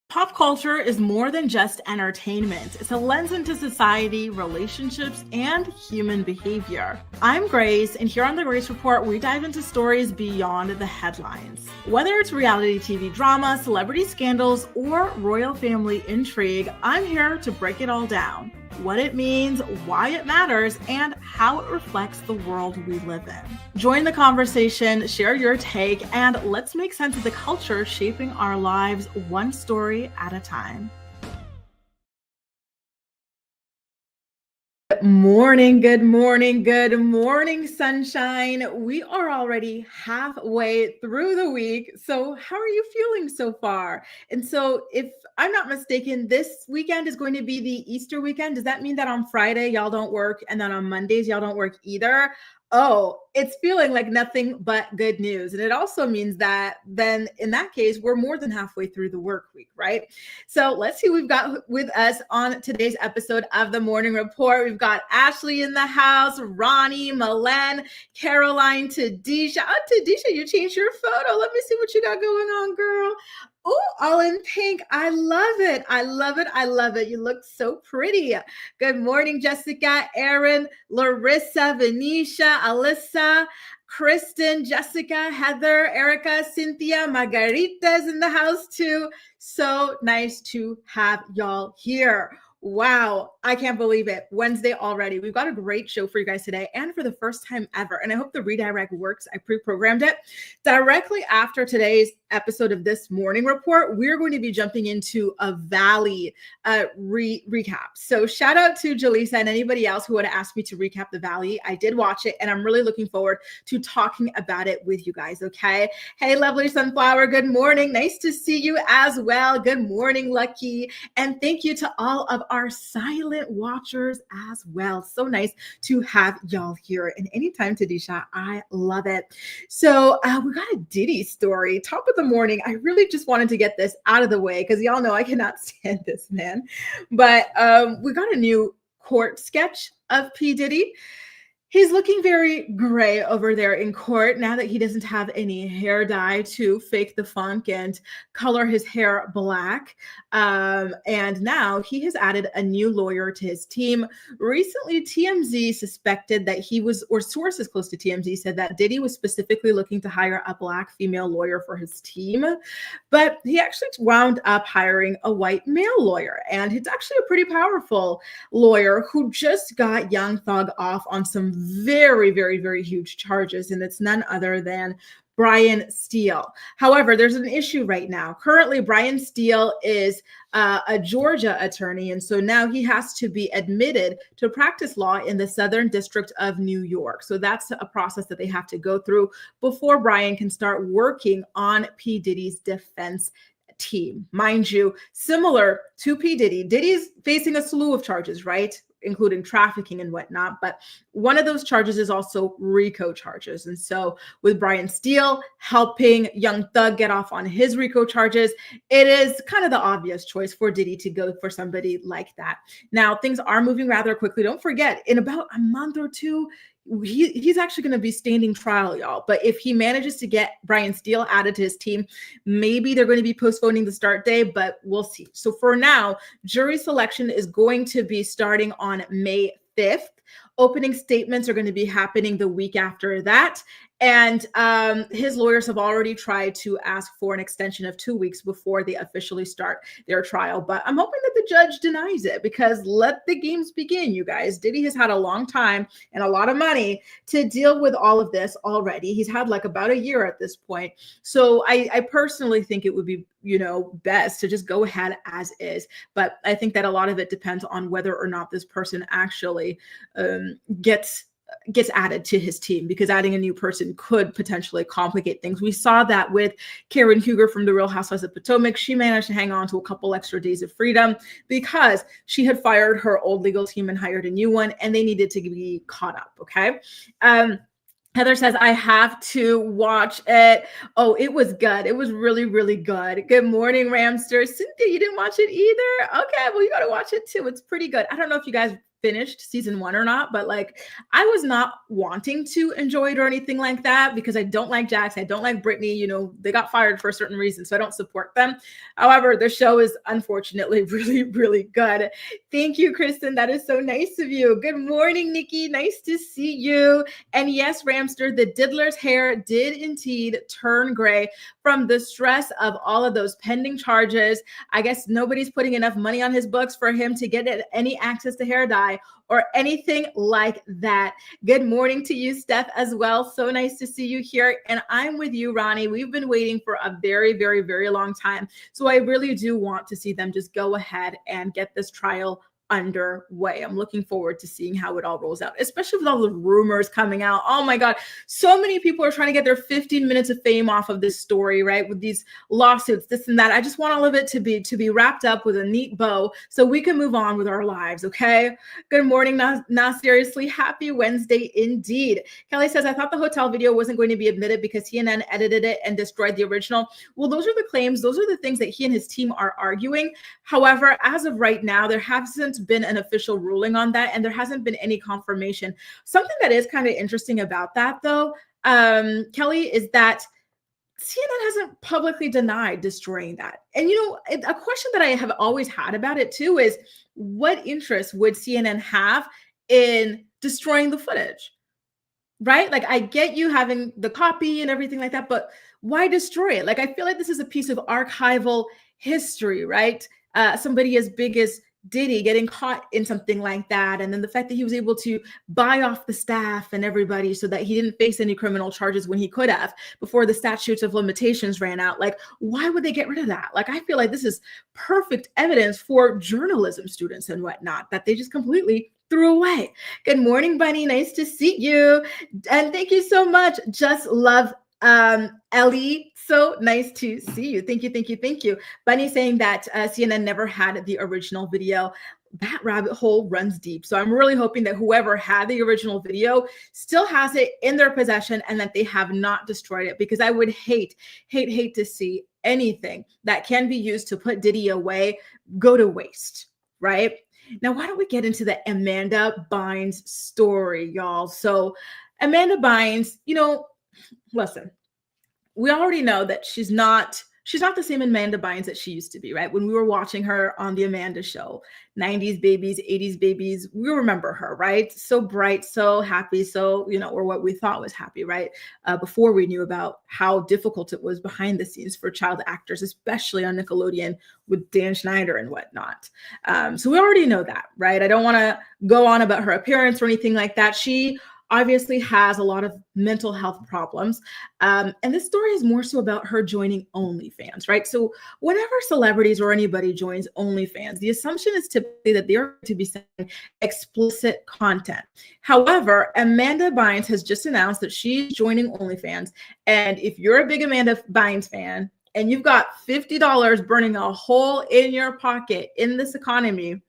Pop culture is more than just entertainment. It's a lens into society, relationships, and human behavior. I'm Grace, and here on the Grace Report, we dive into stories beyond the headlines. Whether it's reality TV drama, celebrity scandals, or royal family intrigue, I'm here to break it all down. What it means, why it matters, and how it reflects the world we live in. Join the conversation, share your take, and let's make sense of the culture shaping our lives one story at a time. Good morning, good morning, good morning, sunshine. We are already halfway through the week. So, how are you feeling so far? And so, if I'm not mistaken, this weekend is going to be the Easter weekend. Does that mean that on Friday, y'all don't work, and then on Mondays, y'all don't work either? Oh, it's feeling like nothing but good news. And it also means that then in that case, we're more than halfway through the work week, right? So let's see who we've got with us on today's episode of the Morning Report. We've got Ashley in the house, Ronnie, Malen, Caroline, Tadisha. Oh, Tadisha, you changed your photo. Let me see what you got going on, girl. Oh, all in pink. I love it. I love it. I love it. You look so pretty. Good morning, Jessica, Erin, Larissa, Venetia, Alyssa, Kristen, Jessica, Heather, Erica, Cynthia, Margarita's in the house too. So nice to have y'all here. Wow, I can't believe it. Wednesday already. We've got a great show for you guys today and for the first time ever. And I hope the redirect works. I pre-programmed it. Directly after today's episode of this morning report, we're going to be jumping into a Valley recap. So shout out to Jaleesa and anybody else who would have asked me to recap the Valley. I did watch it and I'm really looking forward to talking about it with you guys, okay? Hey, lovely Sunflower, good morning. Nice to see you as well. Good morning, Lucky. And thank you to all of our silent watchers as well. So nice to have y'all here. And anytime, Tadisha, I love it. So we got a Diddy story. Top of the morning. I really just wanted to get this out of the way because y'all know I cannot stand this man. But we got a new court sketch of P. Diddy. He's looking very gray over there in court now that he doesn't have any hair dye to fake the funk and color his hair black. And now he has added a new lawyer to his team. Recently, TMZ suspected that he was, or sources close to TMZ said that Diddy was specifically looking to hire a black female lawyer for his team. But he actually wound up hiring a white male lawyer. And it's actually a pretty powerful lawyer who just got Young Thug off on some very, very, very huge charges, and it's none other than Brian Steele. However, there's an issue right now. Currently, Brian Steele is a Georgia attorney, and so now he has to be admitted to practice law in the Southern District of New York. So that's a process that they have to go through before Brian can start working on P. Diddy's defense team. Mind you, similar to P. Diddy, Diddy's facing a slew of charges, right? Including trafficking and whatnot. But one of those charges is also RICO charges. And so with Brian Steele helping Young Thug get off on his RICO charges, it is kind of the obvious choice for Diddy to go for somebody like that. Now, things are moving rather quickly. Don't forget, in about a month or two, he's actually going to be standing trial, y'all. But if he manages to get Brian Steele added to his team, maybe they're going to be postponing the start date, but we'll see. So for now, jury selection is going to be starting on May 5th. Opening statements are going to be happening the week after that. And his lawyers have already tried to ask for an extension of 2 weeks before they officially start their trial. But I'm hoping that the judge denies it because let the games begin, you guys. Diddy has had a long time and a lot of money to deal with all of this already. He's had like about a year at this point. So I personally think it would be, best to just go ahead as is. But I think that a lot of it depends on whether or not this person actually gets added to his team, because adding a new person could potentially complicate things. We saw that with Karen Huger from The Real Housewives of Potomac. She managed to hang on to a couple extra days of freedom because she had fired her old legal team and hired a new one, and they needed to be caught up. Okay. Heather says, I have to watch it. Oh, it was good. It was really, really good. Good morning, Ramster. Cynthia, you didn't watch it either? Okay, well, you got to watch it too. It's pretty good. I don't know if you guys finished season 1 or not, but like I was not wanting to enjoy it or anything like that because I don't like Jax, I don't like Brittany, you know, they got fired for a certain reason, so I don't support them. However, the show is unfortunately really, really good. Thank you, Kristen. That is so nice of you. Good morning, Nikki. Nice to see you. And yes, Ramster, the diddler's hair did indeed turn gray from the stress of all of those pending charges. I guess nobody's putting enough money on his books for him to get any access to hair dye or anything like that. Good morning to you, Steph, as well. So nice to see you here. And I'm with you, Ronnie. We've been waiting for a very, very, very long time. So I really do want to see them just go ahead and get this trial underway. I'm looking forward to seeing how it all rolls out, especially with all the rumors coming out. Oh my God, so many people are trying to get their 15 minutes of fame off of this story, right? With these lawsuits, this and that. I just want all of it to be wrapped up with a neat bow so we can move on with our lives, okay? Good morning, not seriously. Happy Wednesday indeed. Kelly says, I thought the hotel video wasn't going to be admitted because CNN edited it and destroyed the original. Well, those are the claims. Those are the things that he and his team are arguing. However, as of right now, there hasn't been an official ruling on that, and there hasn't been any confirmation. Something that is kind of interesting about that, though, Kelly, is that CNN hasn't publicly denied destroying that. And, you know, a question that I have always had about it, too, is what interest would CNN have in destroying the footage? Right? Like, I get you having the copy and everything like that, but why destroy it? Like, I feel like this is a piece of archival history, right? Somebody as big as Diddy getting caught in something like that. And then the fact that he was able to buy off the staff and everybody so that he didn't face any criminal charges when he could have before the statutes of limitations ran out. Like, why would they get rid of that? Like, I feel like this is perfect evidence for journalism students and whatnot that they just completely threw away. Good morning, Bunny. Nice to see you. And thank you so much. Just love Ellie, so nice to see you. Thank you, thank you, thank you. Bunny saying that CNN never had the original video. That rabbit hole runs deep. So I'm really hoping that whoever had the original video still has it in their possession and that they have not destroyed it, because I would hate to see anything that can be used to put Diddy away go to waste, right? Now, why don't we get into the Amanda Bynes story, y'all? So Amanda Bynes, you know, listen, we already know that she's not the same Amanda Bynes that she used to be, right? When we were watching her on the Amanda show, 90s babies, 80s babies, we remember her, right? So bright, so happy, so, you know, or what we thought was happy, right? Before we knew about how difficult it was behind the scenes for child actors, especially on Nickelodeon with Dan Schneider and whatnot. So we already know that, right? I don't want to go on about her appearance or anything like that. She obviously has a lot of mental health problems. And this story is more so about her joining OnlyFans, right? So whenever celebrities or anybody joins OnlyFans, the assumption is typically that they're to be sending explicit content. However, Amanda Bynes has just announced that she's joining OnlyFans. And if you're a big Amanda Bynes fan and you've got $50 burning a hole in your pocket in this economy,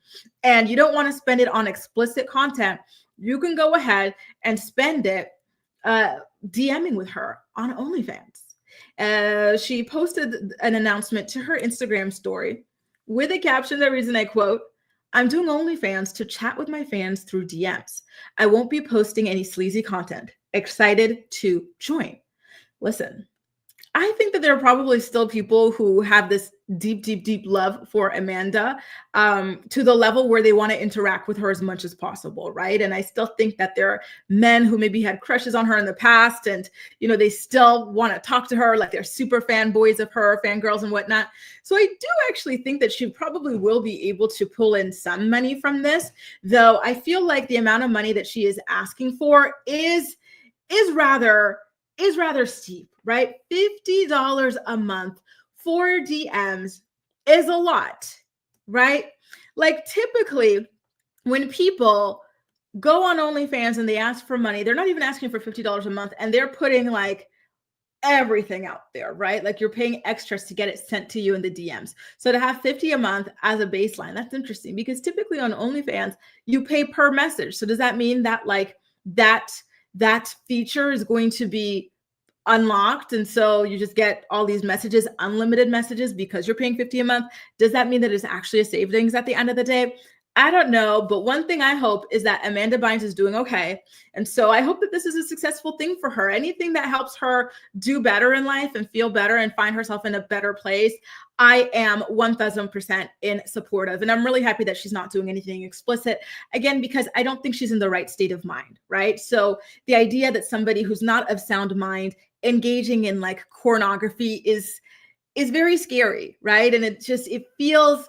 and you don't want to spend it on explicit content, you can go ahead and spend it DMing with her on OnlyFans. She posted an announcement to her Instagram story with a caption that reads, and I quote, "I'm doing OnlyFans to chat with my fans through DMs. I won't be posting any sleazy content. Excited to join." Listen, I think that there are probably still people who have this deep love for Amanda to the level where they want to interact with her as much as possible, right? And I still think that there are men who maybe had crushes on her in the past and, you know, they still want to talk to her like they're super fanboys of her, fangirls and whatnot. So I do actually think that she probably will be able to pull in some money from this, though I feel like the amount of money that she is asking for is rather steep, right? $50 a month for DMs is a lot, right? Like typically when people go on OnlyFans and they ask for money, they're not even asking for $50 a month and they're putting like everything out there, right? Like you're paying extras to get it sent to you in the DMs. So to have 50 a month as a baseline, that's interesting because typically on OnlyFans, you pay per message. So does that mean that like that feature is going to be unlocked and so you just get all these messages, unlimited messages because you're paying 50 a month? Does that mean that it's actually a savings at the end of the day? I don't know, but one thing I hope is that Amanda Bynes is doing okay. And so I hope that this is a successful thing for her. Anything that helps her do better in life and feel better and find herself in a better place, I am 1000% in support of. And I'm really happy that she's not doing anything explicit, again, because I don't think she's in the right state of mind, right? So the idea that somebody who's not of sound mind engaging in like pornography is very scary, right? And it feels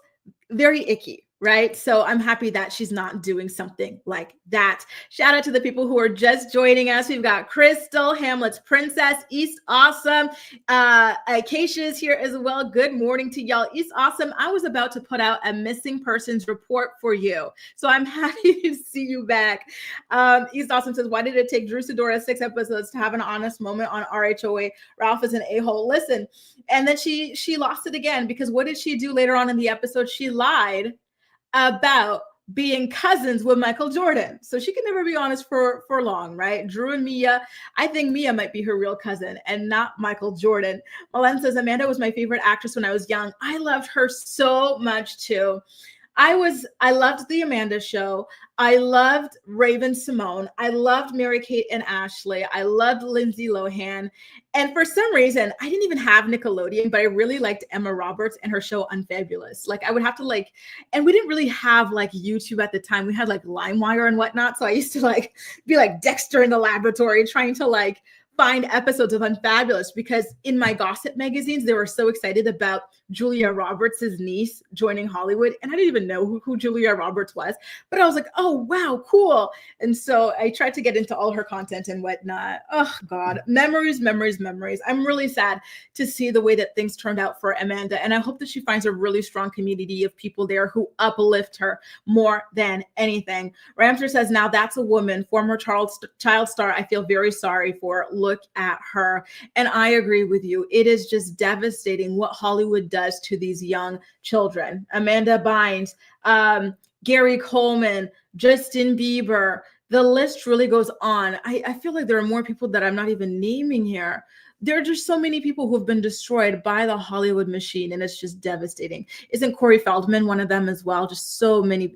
very icky, right? So I'm happy that she's not doing something like that. Shout out to the people who are just joining us. We've got Crystal, Hamlet's Princess, East Awesome. Acacia is here as well. Good morning to y'all. East Awesome, I was about to put out a missing persons report for you. So I'm happy to see you back. East Awesome says, why did it take Drew Sidora 6 episodes to have an honest moment on RHOA? Ralph is an a-hole. Listen, and then she lost it again, because what did she do later on in the episode? She lied about being cousins with Michael Jordan. So she can never be honest for long, right? Drew and Mia, I think Mia might be her real cousin and not Michael Jordan. Malen says, Amanda was my favorite actress when I was young. I loved her so much too. I loved the Amanda Show. I loved Raven Simone. I loved Mary-Kate and Ashley. I loved Lindsay Lohan. And for some reason, I didn't even have Nickelodeon, but I really liked Emma Roberts and her show Unfabulous. Like I would have to and we didn't really have like YouTube at the time. We had like LimeWire and whatnot. So I used to be like Dexter in the laboratory trying to find episodes of Unfabulous, because in my gossip magazines, they were so excited about Julia Roberts' niece joining Hollywood. And I didn't even know who Julia Roberts was, but I was like, oh, wow, cool. And so I tried to get into all her content and whatnot. Oh God, memories. I'm really sad to see the way that things turned out for Amanda. And I hope that she finds a really strong community of people there who uplift her more than anything. Ramser says, now that's a woman, former child star. I feel very sorry for. Look at her. And I agree with you. It is just devastating what Hollywood does to these young children. Amanda Bynes, Gary Coleman, Justin Bieber, the list really goes on. I feel like there are more people that I'm not even naming here. There are just so many people who have been destroyed by the Hollywood machine, and it's just devastating. Isn't Corey Feldman one of them as well? Just so many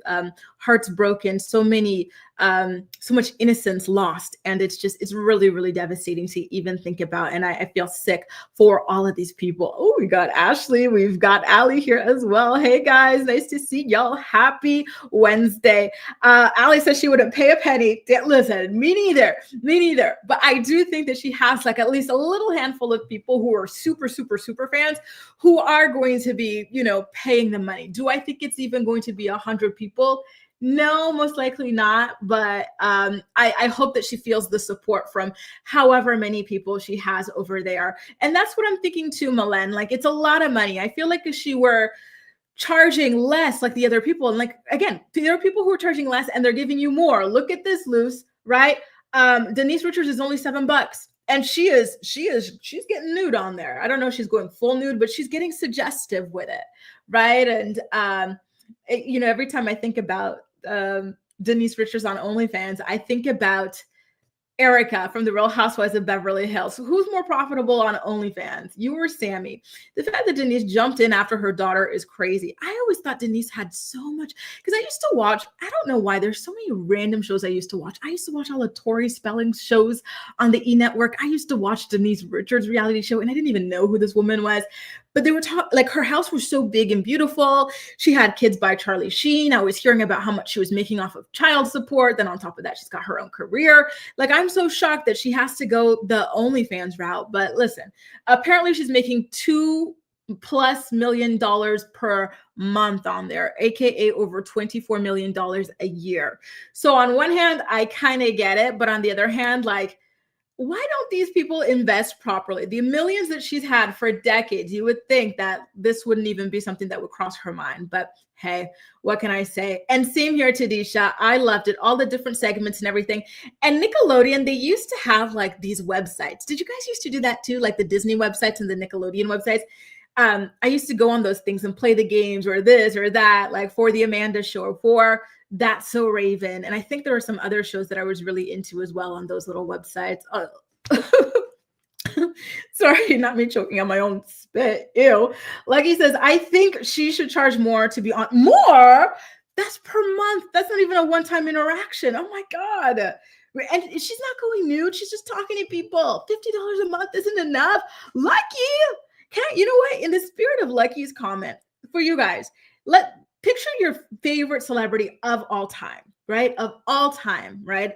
hearts broken, so much innocence lost. And it's really, really devastating to even think about. And I feel sick for all of these people. Oh, we got Ashley. We've got Allie here as well. Hey guys, nice to see y'all. Happy Wednesday. Allie says she wouldn't pay a penny. Listen, me neither. But I do think that she has at least a little handful of people who are super, super, super fans who are going to be, paying the money. Do I think it's even going to be 100 people? No, most likely not. But I hope that she feels the support from however many people she has over there. And that's what I'm thinking too, Malen. It's a lot of money. I feel like if she were charging less like the other people, and again, there are people who are charging less and they're giving you more. Look at this, Luce, right? Denise Richards is only $7. And she's getting nude on there. I don't know if she's going full nude, but she's getting suggestive with it, right? And every time I think about Denise Richards on OnlyFans, I think about Erica from the Real Housewives of Beverly Hills. Who's more profitable on OnlyFans, you or Sammy? The fact that Denise jumped in after her daughter is crazy. I always thought Denise had so much, because I used to watch, I don't know why, there's so many random shows I used to watch. I used to watch all the Tori Spelling shows on the E! Network. I used to watch Denise Richards' reality show, and I didn't even know who this woman was. But they were talking, her house was so big and beautiful. She had kids by Charlie Sheen. I was hearing about how much she was making off of child support. Then on top of that, she's got her own career. I'm so shocked that she has to go the OnlyFans route. But listen, apparently she's making $2+ million per month on there, aka over $24 million a year. So on one hand, I kind of get it. But on the other hand, why don't these people invest properly? The millions that she's had for decades, you would think that this wouldn't even be something that would cross her mind. But hey, what can I say? And same here, Tadisha. I loved it. All the different segments and everything. And Nickelodeon, they used to have these websites. Did you guys used to do that too? The Disney websites and the Nickelodeon websites? I used to go on those things and play the games or this or that, for the Amanda Show or for That's So Raven. And I think there were some other shows that I was really into as well on those little websites. Sorry, not me choking on my own spit. Ew. Lucky says, I think she should charge more to be on more. That's per month. That's not even a one-time interaction. Oh my God. And she's not going nude. She's just talking to people. $50 a month isn't enough. Lucky. You know what? In the spirit of Lucky's comment for you guys, picture your favorite celebrity of all time, right? Of all time, right?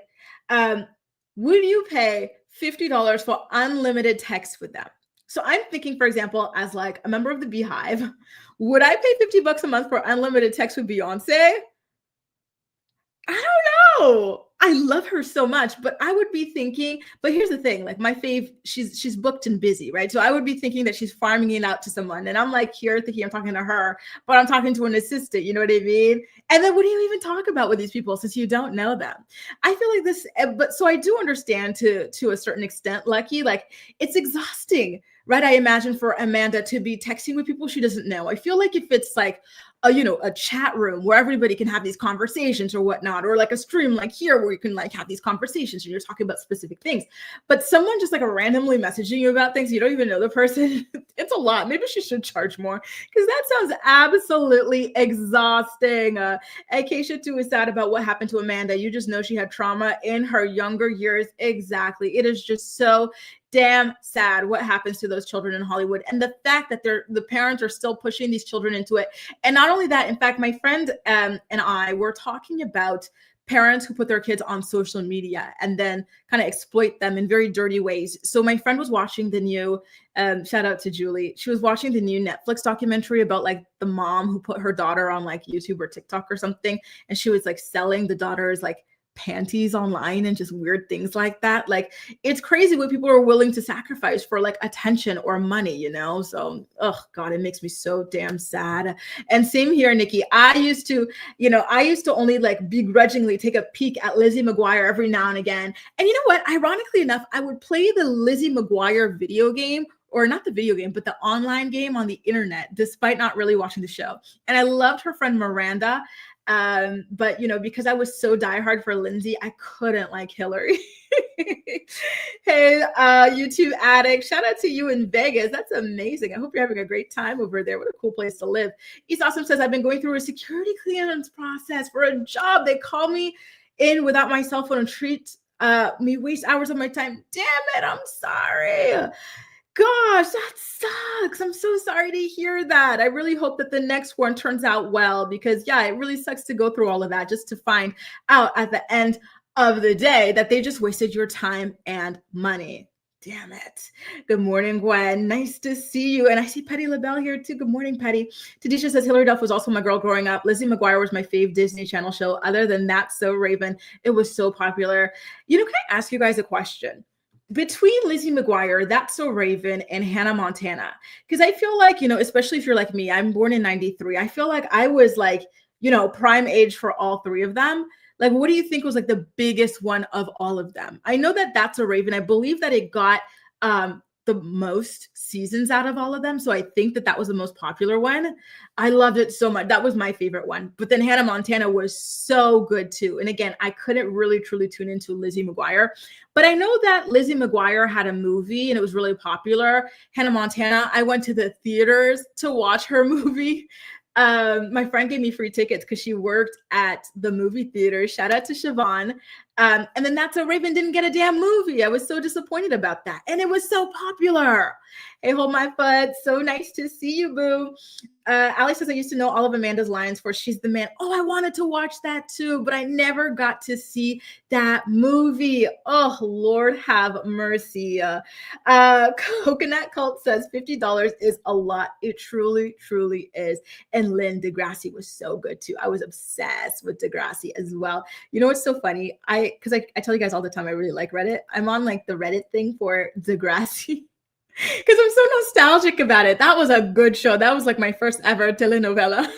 Would you pay $50 for unlimited text with them? So I'm thinking, for example, as like a member of the Beehive, would I pay $50 a month for unlimited text with Beyonce? I don't know. I love her so much, but I would be thinking, but here's the thing, like my fave, she's booked and busy, right? So I would be thinking that she's farming it out to someone. And I'm like here thinking I'm talking to her, but I'm talking to an assistant, you know what I mean? And then what do you even talk about with these people since you don't know them? I feel like this, but so I do understand to a certain extent, Lucky, like it's exhausting, right? I imagine for Amanda to be texting with people she doesn't know. I feel like if it's like a chat room where everybody can have these conversations or whatnot, or like a stream like here where you can like have these conversations and you're talking about specific things, but someone just like randomly messaging you about things you don't even know the person, it's a lot. Maybe she should charge more because that sounds absolutely exhausting. Acacia too is sad about what happened to Amanda. You just know she had trauma in her younger years. Exactly. It is just so damn sad what happens to those children in Hollywood, and the fact that the parents are still pushing these children into it. And not only that, in fact, my friend and I were talking about parents who put their kids on social media and then kind of exploit them in very dirty ways. So my friend was watching the new shout out to Julie. She was watching the new Netflix documentary about like the mom who put her daughter on like YouTube or TikTok or something, and she was like selling the daughter's like panties online and just weird things like that. Like it's crazy what people are willing to sacrifice for like attention or money, you know? So, oh God, it makes me so damn sad. And same here, Nikki. I used to only like begrudgingly take a peek at Lizzie McGuire every now and again. And you know what? Ironically enough, I would play the Lizzie McGuire video game, or not the video game, but the online game on the internet, despite not really watching the show. And I loved her friend Miranda. But because I was so diehard for Lindsay, I couldn't like Hillary. Hey, YouTube addict, shout out to you in Vegas. That's amazing. I hope you're having a great time over there. What a cool place to live. East Awesome says, I've been going through a security clearance process for a job. They call me in without my cell phone and treat me waste hours of my time. Damn it, I'm sorry. Gosh, that sucks. I'm so sorry to hear that. I really hope that the next one turns out well, because yeah, it really sucks to go through all of that just to find out at the end of the day that they just wasted your time and money. Damn it. Good morning, Gwen. Nice to see you. And I see Patty LaBelle here too. Good morning, Patty. Tadisha says, Hilary Duff was also my girl growing up. Lizzie McGuire was my fave Disney Channel show. Other than that, So Raven, it was so popular. Can I ask you guys a question? Between Lizzie McGuire, That's So Raven, and Hannah Montana, because I feel like, especially if you're like me, I'm born in 93. I feel like I was like, prime age for all three of them. Like, what do you think was like the biggest one of all of them? I know that That's So Raven, I believe that it got the most seasons out of all of them. So I think that was the most popular one. I loved it so much. That was my favorite one. But then Hannah Montana was so good too. And again, I couldn't really truly tune into Lizzie McGuire, but I know that Lizzie McGuire had a movie and it was really popular. Hannah Montana, I went to the theaters to watch her movie. My friend gave me free tickets because she worked at the movie theater. Shout out to Siobhan. And then That's So Raven didn't get a damn movie. I was so disappointed about that. And it was so popular. Hey, hold my foot. So nice to see you, boo. Ali says, I used to know all of Amanda's lines for She's the Man. Oh, I wanted to watch that too, but I never got to see that movie. Oh, Lord have mercy. Coconut Cult says $50 is a lot. It truly, truly is. And Lynn Degrassi was so good too. I was obsessed with Degrassi as well. You know what's so funny? Because I tell you guys all the time, I really like Reddit. I'm on like the Reddit thing for Degrassi. Because I'm so nostalgic about it. That was a good show. That was like my first ever telenovela.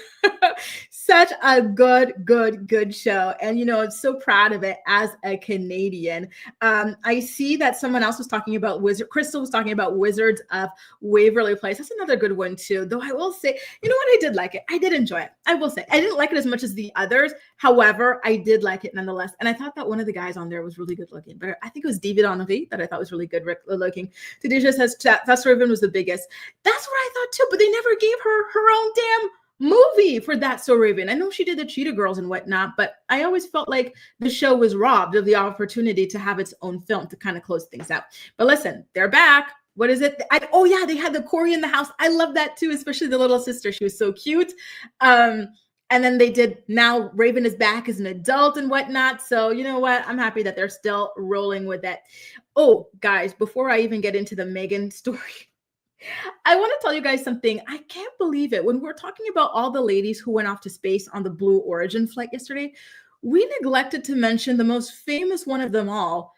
Such a good show. And, I'm so proud of it as a Canadian. I see that someone else was talking about Crystal was talking about Wizards of Waverly Place. That's another good one too. Though I will say, you know what? I did like it. I did enjoy it. I will say I didn't like it as much as the others. However, I did like it nonetheless. And I thought that one of the guys on there was really good looking. But I think it was David Henry that I thought was really good looking. Tadisha says That's Raven was the biggest. That's what I thought too. But they never gave her own damn movie for That's So Raven. I know she did the Cheetah Girls and whatnot, but I always felt like the show was robbed of the opportunity to have its own film to kind of close things out. But listen, they're back. What is it? Oh yeah, they had the Corey in the house. I love that too, especially the little sister. She was so cute. And then they did, now Raven is back as an adult and whatnot. So you know what? I'm happy that they're still rolling with it. Oh, guys, before I even get into the Meagan story, I want to tell you guys something. I can't believe it. When we're talking about all the ladies who went off to space on the Blue Origin flight yesterday, we neglected to mention the most famous one of them all,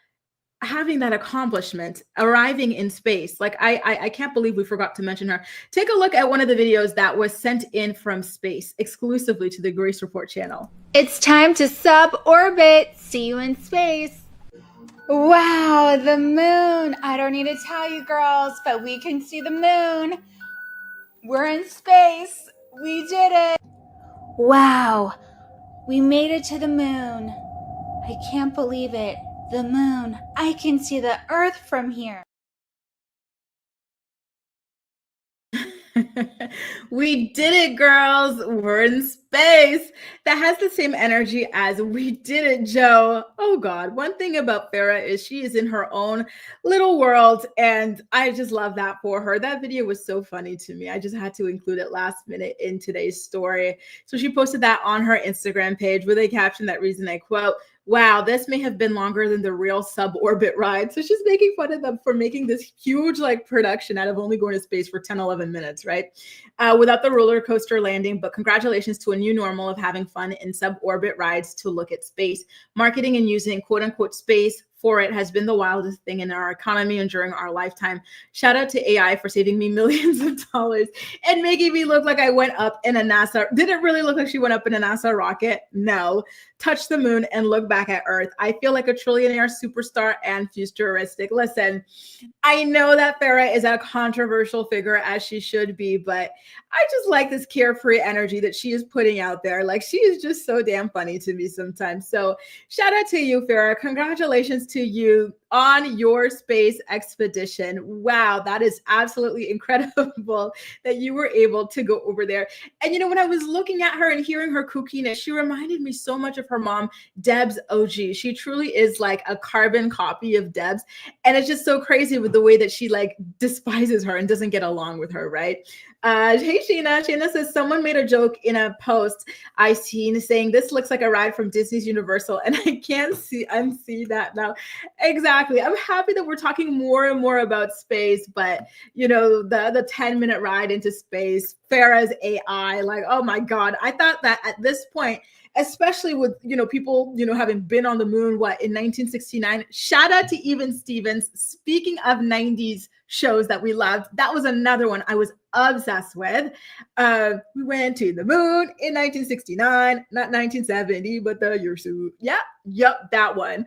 having that accomplishment, arriving in space. Like I can't believe we forgot to mention her. Take a look at one of the videos that was sent in from space exclusively to the Grace Report channel. It's time to suborbit. See you in space. Wow, the moon. I don't need to tell you girls, but we can see the moon. We're in space. We did it. Wow, we made it to the moon. I can't believe it. The moon. I can see the Earth from here. We did it, girls. We're in space. That has the same energy as we did it, Joe. Oh God. One thing about Farrah is she is in her own little world, and I just love that for her. That video was so funny to me. I just had to include it last minute in today's story. So she posted that on her Instagram page with a caption that reads, and I quote, "Wow, this may have been longer than the real suborbit ride." So she's making fun of them for making this huge like production out of only going to space for 10, 11 minutes, right? Without the roller coaster landing, but congratulations to a new normal of having fun in suborbit rides to look at space. Marketing and using quote unquote space for it has been the wildest thing in our economy and during our lifetime. Shout out to AI for saving me millions of dollars and making me look like I went up in a NASA. Did it really look like she went up in a NASA rocket? No. Touch the moon and look back at Earth. I feel like a trillionaire superstar and futuristic. Listen, I know that Farrah is a controversial figure, as she should be, but I just like this carefree energy that she is putting out there. Like, she is just so damn funny to me sometimes. So shout out to you, Farrah. Congratulations to you on your space expedition. Wow, that is absolutely incredible that you were able to go over there. And you know, when I was looking at her and hearing her kookiness, she reminded me so much of her mom, Deb's OG. She truly is like a carbon copy of Deb's. And it's just so crazy with the way that she like despises her and doesn't get along with her, right? Hey, Sheena. Sheena says, someone made a joke in a post I seen saying, this looks like a ride from Disney's Universal. And I can't unsee that now. Exactly. I'm happy that we're talking more and more about space, but you know, the 10-minute ride into space, Farrah's AI, like, oh my God. I thought that at this point, especially with, you know, people, you know, having been on the moon, what, in 1969, shout out to Even Stevens. Speaking of 90s shows that we loved, that was another one I was obsessed with. We went to the moon in 1969, not 1970, but the year suit. Yep, that one.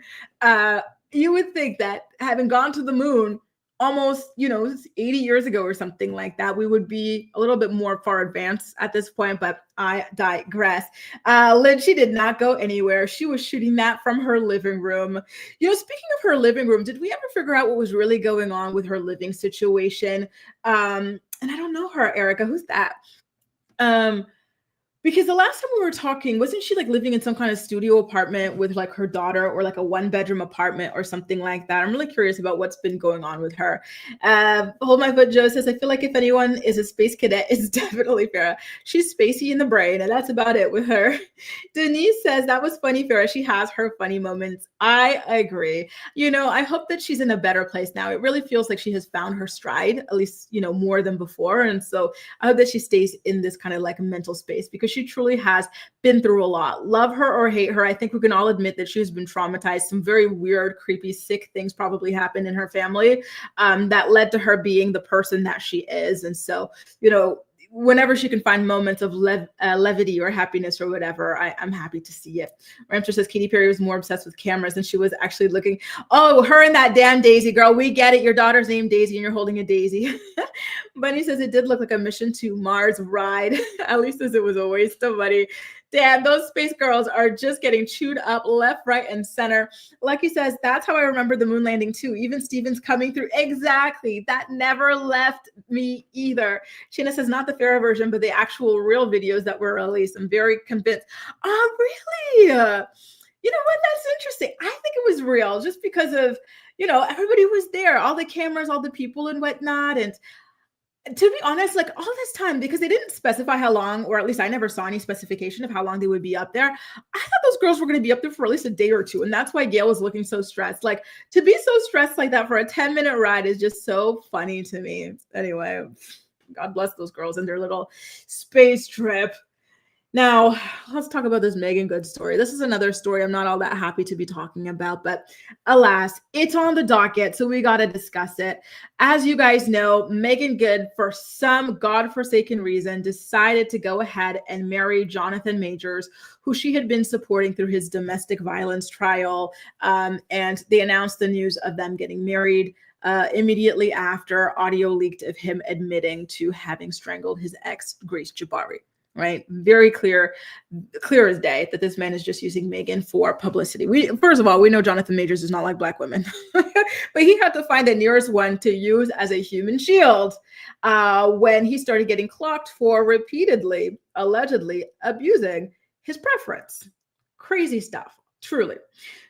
You would think that having gone to the moon almost, you know, 80 years ago or something like that, we would be a little bit more far advanced at this point, but I digress. Lynn, she did not go anywhere. She was shooting that from her living room. You know, speaking of her living room, did we ever figure out what was really going on with her living situation? And I don't know her, Erica. Who's that? Because the last time we were talking, wasn't she like living in some kind of studio apartment with like her daughter, or like a 1-bedroom apartment or something like that? I'm really curious about what's been going on with her. Hold My Foot Joe says, I feel like if anyone is a space cadet, it's definitely Farrah. She's spacey in the brain, and that's about it with her. Denise says, that was funny, Farrah. She has her funny moments. I agree. You know, I hope that she's in a better place now. It really feels like she has found her stride, at least, you know, more than before. And so I hope that she stays in this kind of like mental space, because she truly has been through a lot. Love her or hate her, I think we can all admit that she's been traumatized. Some very weird, creepy, sick things probably happened in her family that led to her being the person that she is. And so, you know, whenever she can find moments of levity or happiness or whatever, I'm happy to see it. Ramster says Katy Perry was more obsessed with cameras than she was actually looking. Oh, her and that damn Daisy girl. We get it. Your daughter's named Daisy and you're holding a daisy. Bunny says it did look like a mission to Mars ride. At least as it was a waste of money. Damn, those space girls are just getting chewed up left, right, and center. Lucky says, that's how I remember the moon landing too. Even Steven's coming through. Exactly. That never left me either. Sheena says, not the Farrah version, but the actual real videos that were released. I'm very convinced. Oh, really? You know what? That's interesting. I think it was real just because of, everybody was there, all the cameras, all the people and whatnot. And to be honest, like all this time, because they didn't specify how long, or at least I never saw any specification of how long they would be up there. I thought those girls were going to be up there for at least a day or two. And that's why Gail was looking so stressed. Like to be so stressed like that for a 10-minute ride is just so funny to me. Anyway, God bless those girls and their little space trip. Now, let's talk about this Meagan Good story. This is another story I'm not all that happy to be talking about, but alas, it's on the docket, so we got to discuss it. As you guys know, Meagan Good, for some godforsaken reason, decided to go ahead and marry Jonathan Majors, who she had been supporting through his domestic violence trial, and they announced the news of them getting married immediately after audio leaked of him admitting to having strangled his ex, Grace Jabari. Right? Very clear as day that this man is just using Meagan for publicity. First of all, we know Jonathan Majors is not like Black women, but he had to find the nearest one to use as a human shield when he started getting clocked for repeatedly, allegedly abusing his preference. Crazy stuff, truly.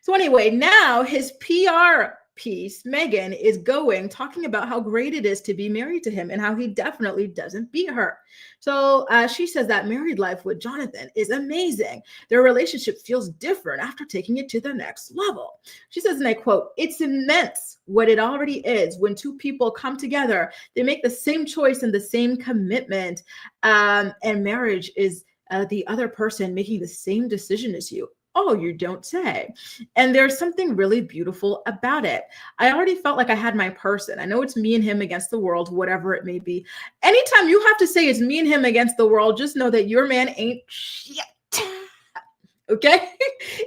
So anyway, now his PR piece, Meagan, is talking about how great it is to be married to him and how he definitely doesn't beat her. So she says that married life with Jonathan is amazing. Their relationship feels different after taking it to the next level. She says, and I quote, "It's immense what it already is when two people come together. They make the same choice and the same commitment, and marriage is the other person making the same decision as you. Oh, you don't say." And there's something really beautiful about it. I already felt like I had my person. I know it's me and him against the world, whatever it may be. Anytime you have to say it's me and him against the world, just know that your man ain't shit. Okay?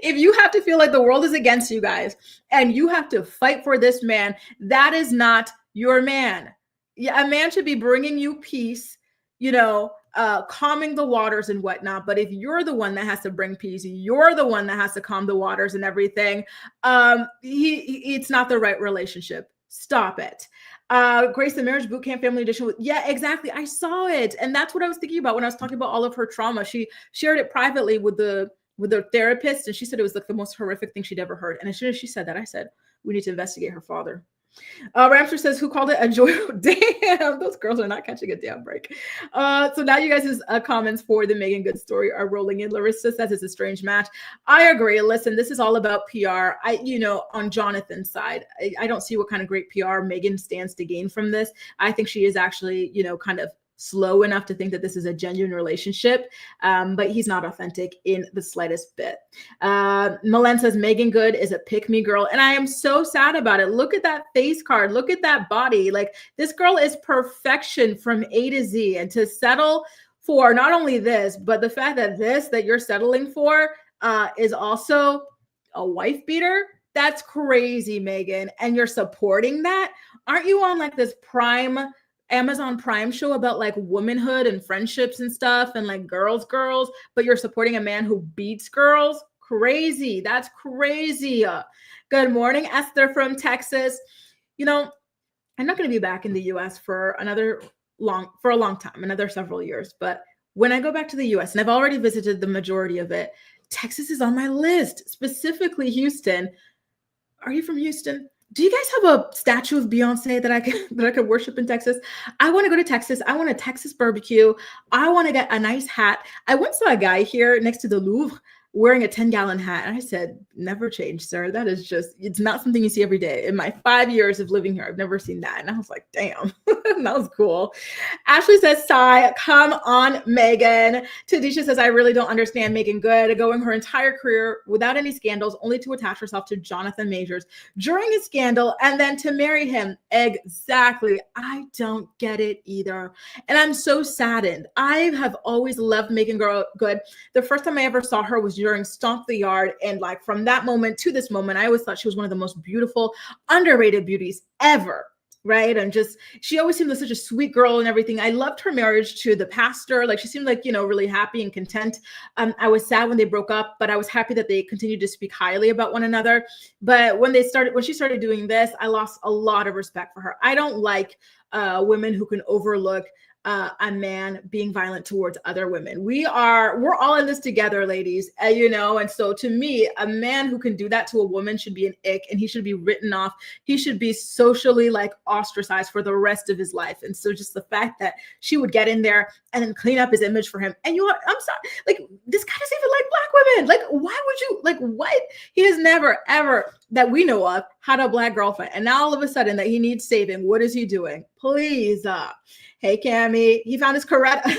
If you have to feel like the world is against you guys and you have to fight for this man, that is not your man. Yeah, a man should be bringing you peace, calming the waters and whatnot. But if you're the one that has to bring peace, you're the one that has to calm the waters and everything, it's not the right relationship. Stop it. Grace, the Marriage Bootcamp Family Edition. Yeah, exactly. I saw it. And that's what I was thinking about when I was talking about all of her trauma. She shared it privately with the therapist, and she said it was like the most horrific thing she'd ever heard. And as soon as she said that, I said, we need to investigate her father. Ramster says, who called it a joy? Damn, those girls are not catching a damn break. So now you guys' comments for the Meagan Good story are rolling in. Larissa says it's a strange match. I agree. Listen, this is all about PR. On Jonathan's side, I don't see what kind of great PR Meagan stands to gain from this. I think she is actually, kind of slow enough to think that this is a genuine relationship, but he's not authentic in the slightest bit. Milan says Meagan Good is a pick-me girl, and I am so sad about it. Look at that face card. Look at that body. Like, this girl is perfection from A to Z, and to settle for not only this, but the fact that you're settling for is also a wife beater. That's crazy, Meagan. And you're supporting that. Aren't you on like this Amazon Prime show about like womanhood and friendships and stuff and like girls, but you're supporting a man who beats girls? Crazy. That's crazy. Good morning, Esther from Texas. I'm not going to be back in the US for a long time, another several years. But when I go back to the US, and I've already visited the majority of it, Texas is on my list, specifically Houston. Are you from Houston? Do you guys have a statue of Beyonce that I could worship in Texas? I want to go to Texas. I want a Texas barbecue. I want to get a nice hat. I once saw a guy here next to the Louvre wearing a 10-gallon hat. And I said, never change, sir. That is it's not something you see every day. In my 5 years of living here, I've never seen that. And I was like, damn, that was cool. Ashley says, sigh, come on, Meagan. Tadisha says, I really don't understand Meagan Good going her entire career without any scandals, only to attach herself to Jonathan Majors during a scandal and then to marry him. Exactly. I don't get it either. And I'm so saddened. I have always loved Meagan Good. The first time I ever saw her was during Stomp the Yard. And like from that moment to this moment, I always thought she was one of the most beautiful, underrated beauties ever. right? And just, she always seemed like such a sweet girl and everything. I loved her marriage to the pastor. Like, she seemed like, really happy and content. I was sad when they broke up, but I was happy that they continued to speak highly about one another. But when she started doing this, I lost a lot of respect for her. I don't like women who can overlook a man being violent towards other women. We're all in this together, ladies, and so to me, a man who can do that to a woman should be an ick, and he should be written off. He should be socially like ostracized for the rest of his life. And so just the fact that she would get in there and then clean up his image for him. And I'm sorry, like, this guy doesn't even like black women. Like, why would you, like, what? He has never, ever, that we know of, had a black girlfriend. And now all of a sudden that he needs saving, what is he doing? Please, hey, Cammy, he found his Coretta.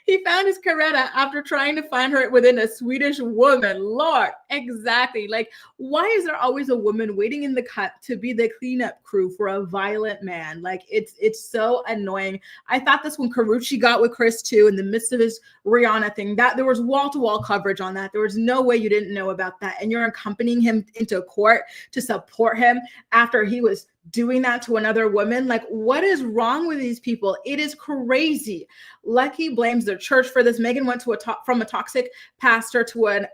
He found his Coretta after trying to find her within a Swedish woman. Lord, exactly. Like, why is there always a woman waiting in the cut to be the cleanup crew for a violent man? Like, it's so annoying. I thought this when Karrueche got with Chris too, in the midst of his Rihanna thing, that there was wall-to-wall coverage on that. There was no way you didn't know about that. And you're accompanying him into court to support him after he was doing that to another woman. Like, what is wrong with these people? It is crazy. Lucky blames their church for this. Meagan went to from a toxic pastor to an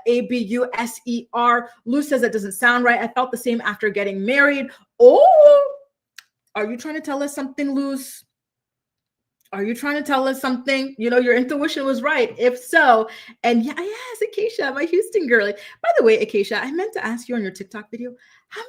ABUSER. Lou says that doesn't sound right. I felt the same after getting married. Oh, are you trying to tell us something, Luz? Are you trying to tell us something? Your intuition was right. If so, and yes, Acacia, my Houston girlie. By the way, Acacia, I meant to ask you on your TikTok video, how do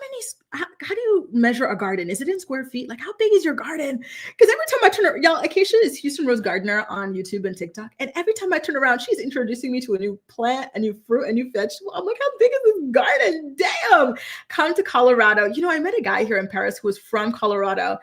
you measure a garden? Is it in square feet? Like, how big is your garden? Because every time I turn around, y'all, Acacia is Houston Rose Gardener on YouTube and TikTok. And every time I turn around, she's introducing me to a new plant, a new fruit, a new vegetable. I'm like, how big is this garden? Damn. Come to Colorado. I met a guy here in Paris who was from Colorado.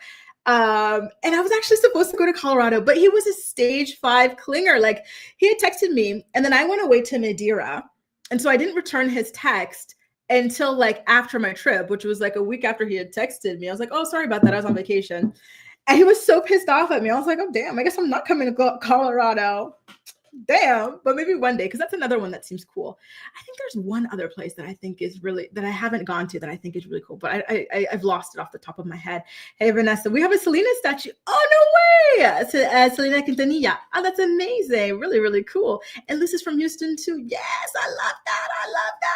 And I was actually supposed to go to Colorado, but he was a stage 5 clinger. Like, he had texted me, and then I went away to Madeira. And so I didn't return his text until like after my trip, which was like a week after he had texted me. I was like, oh, sorry about that. I was on vacation. And he was so pissed off at me. I was like, oh, damn, I guess I'm not coming to Colorado. Damn, but maybe one day, because that's another one that seems cool. I think there's one other place that I think is really, that I haven't gone to, that I think is really cool, but I've lost it off the top of my head. Hey, Vanessa, we have a Selena statue. Oh, no way. Selena Quintanilla. Oh, that's amazing. Really, really cool. And this is from Houston too. Yes, I love that. I love that.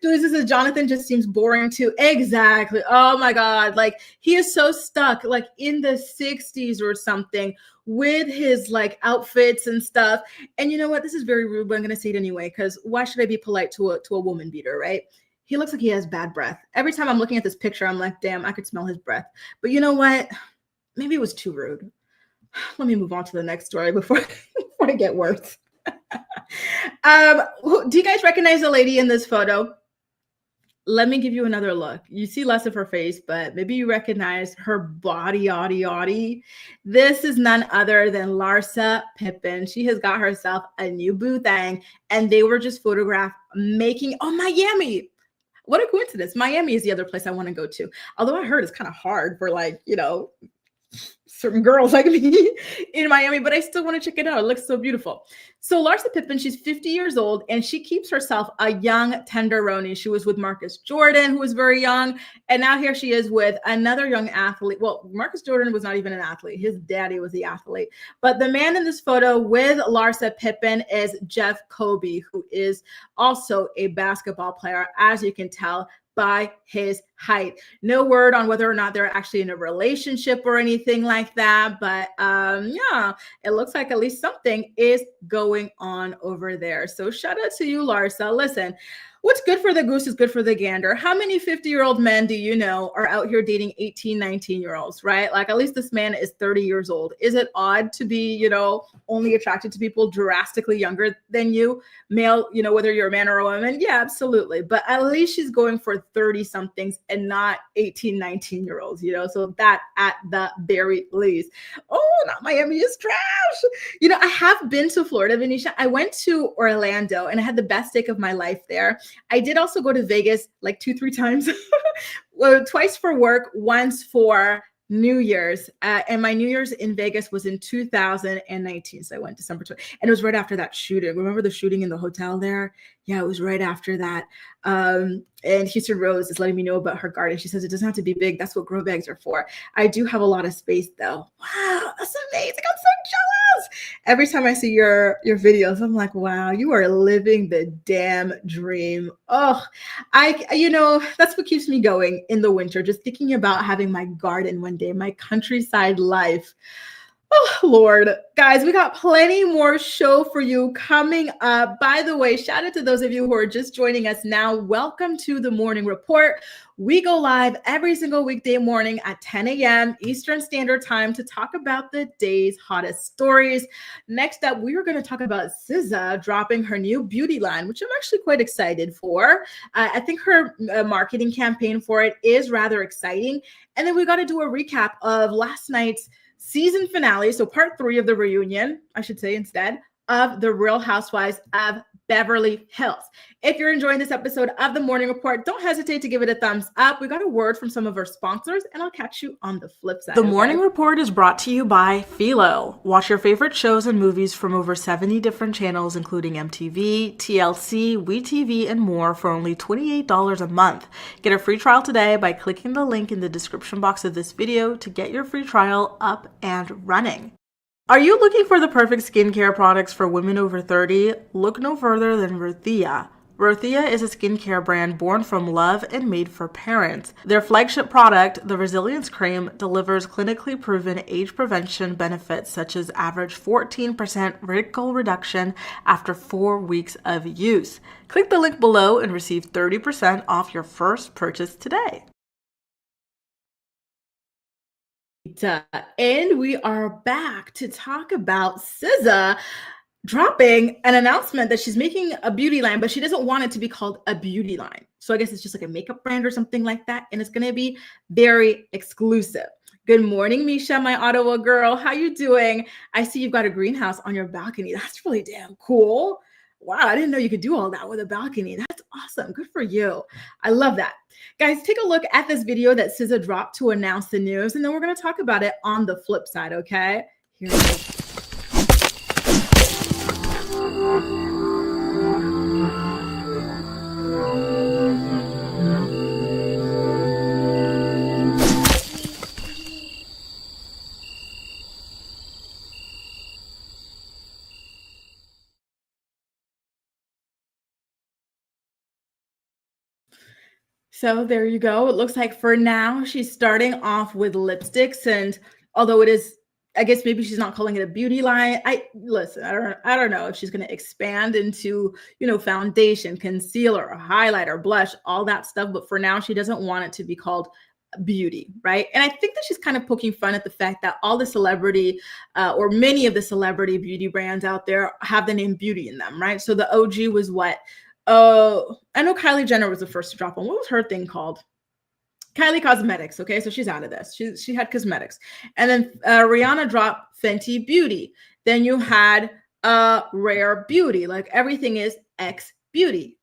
Julie says Jonathan just seems boring too. Exactly. Oh my God. Like, he is so stuck like in the 60s or something with his like outfits and stuff. And you know what? This is very rude, but I'm going to say it anyway, because why should I be polite to a woman beater, right? He looks like he has bad breath. Every time I'm looking at this picture, I'm like, damn, I could smell his breath. But you know what? Maybe it was too rude. Let me move on to the next story before I get worse. Do you guys recognize the lady in this photo? Let me give you another look. You see less of her face, but maybe you recognize her body. This is none other than Larsa Pippen. She has got herself a new boo thing, and they were just photographed making, Miami. What a coincidence. Miami is the other place I want to go to. Although I heard it's kind of hard for certain girls like me in Miami, but I still want to check it out. It looks so beautiful. So Larsa Pippen, she's 50 years old, and she keeps herself a young tenderoni. She was with Marcus Jordan, who was very young, and now here she is with another young athlete. Well, Marcus Jordan was not even an athlete. His daddy was the athlete. But the man in this photo with Larsa Pippen is Jeff Kobe, who is also a basketball player, as you can tell by his height. No word on whether or not they're actually in a relationship or anything like that, but yeah, it looks like at least something is going on over there. So shout out to you, Larsa. Listen, what's good for the goose is good for the gander. How many 50-year-old men do you know are out here dating 18, 19-year-olds, right? Like, at least this man is 30 years old. Is it odd to be, only attracted to people drastically younger than you, male, whether you're a man or a woman? Yeah, absolutely. But at least she's going for 30-somethings and not 18, 19-year-olds, so that at the very least. Oh, not Miami is trash. I have been to Florida, Venetia. I went to Orlando and I had the best steak of my life there. I did also go to Vegas like 2-3 times, well, twice for work, once for New Year's. And my New Year's in Vegas was in 2019. So I went December 20, and it was right after that shooting. Remember the shooting in the hotel there? Yeah, it was right after that. And Houston Rose is letting me know about her garden. She says it doesn't have to be big. That's what grow bags are for. I do have a lot of space though. Wow, that's amazing. I'm so jealous. Every time I see your videos, I'm like, wow, you are living the damn dream. Oh, that's what keeps me going in the winter, just thinking about having my garden one day, my countryside life. Oh, Lord. Guys, we got plenty more show for you coming up. By the way, shout out to those of you who are just joining us now. Welcome to the Morning Report. We go live every single weekday morning at 10 a.m. Eastern Standard Time to talk about the day's hottest stories. Next up, we are going to talk about SZA dropping her new beauty line, which I'm actually quite excited for. I think her marketing campaign for it is rather exciting. And then we got to do a recap of last night's season finale, so part 3 of the reunion, I should say instead, of the Real Housewives of Beverly Hills. If you're enjoying this episode of the Morning Report, don't hesitate to give it a thumbs up. We got a word from some of our sponsors, and I'll catch you on the flip side. The Morning Report is brought to you by Philo. Watch your favorite shows and movies from over 70 different channels, including MTV, TLC, WeTV, and more for only $28 a month. Get a free trial today by clicking the link in the description box of this video to get your free trial up and running. Are you looking for the perfect skincare products for women over 30? Look no further than Rothia. Rothia is a skincare brand born from love and made for parents. Their flagship product, the Resilience Cream, delivers clinically proven age prevention benefits such as average 14% wrinkle reduction after 4 weeks of use. Click the link below and receive 30% off your first purchase today. And we are back to talk about SZA dropping an announcement that she's making a beauty line, but she doesn't want it to be called a beauty line. So I guess it's just like a makeup brand or something like that. And it's going to be very exclusive. Good morning, Misha, my Ottawa girl. How you doing? I see you've got a greenhouse on your balcony. That's really damn cool. Wow, I didn't know you could do all that with a balcony. That's awesome. Good for you. I love that. Guys, take a look at this video that SZA dropped to announce the news, and then we're going to talk about it on the flip side, okay? Here we go. So there you go. It looks like for now, she's starting off with lipsticks. And although it is, I guess maybe she's not calling it a beauty line. I don't know if she's going to expand into, foundation, concealer, highlighter, blush, all that stuff. But for now, she doesn't want it to be called beauty, right? And I think that she's kind of poking fun at the fact that all the celebrity or many of the celebrity beauty brands out there have the name beauty in them, right? So the OG was what? Oh, I know Kylie Jenner was the first to drop one. What was her thing called? Kylie Cosmetics. Okay, so she's out of this. She had cosmetics. And then Rihanna dropped Fenty Beauty. Then you had Rare Beauty. Like everything is X Beauty,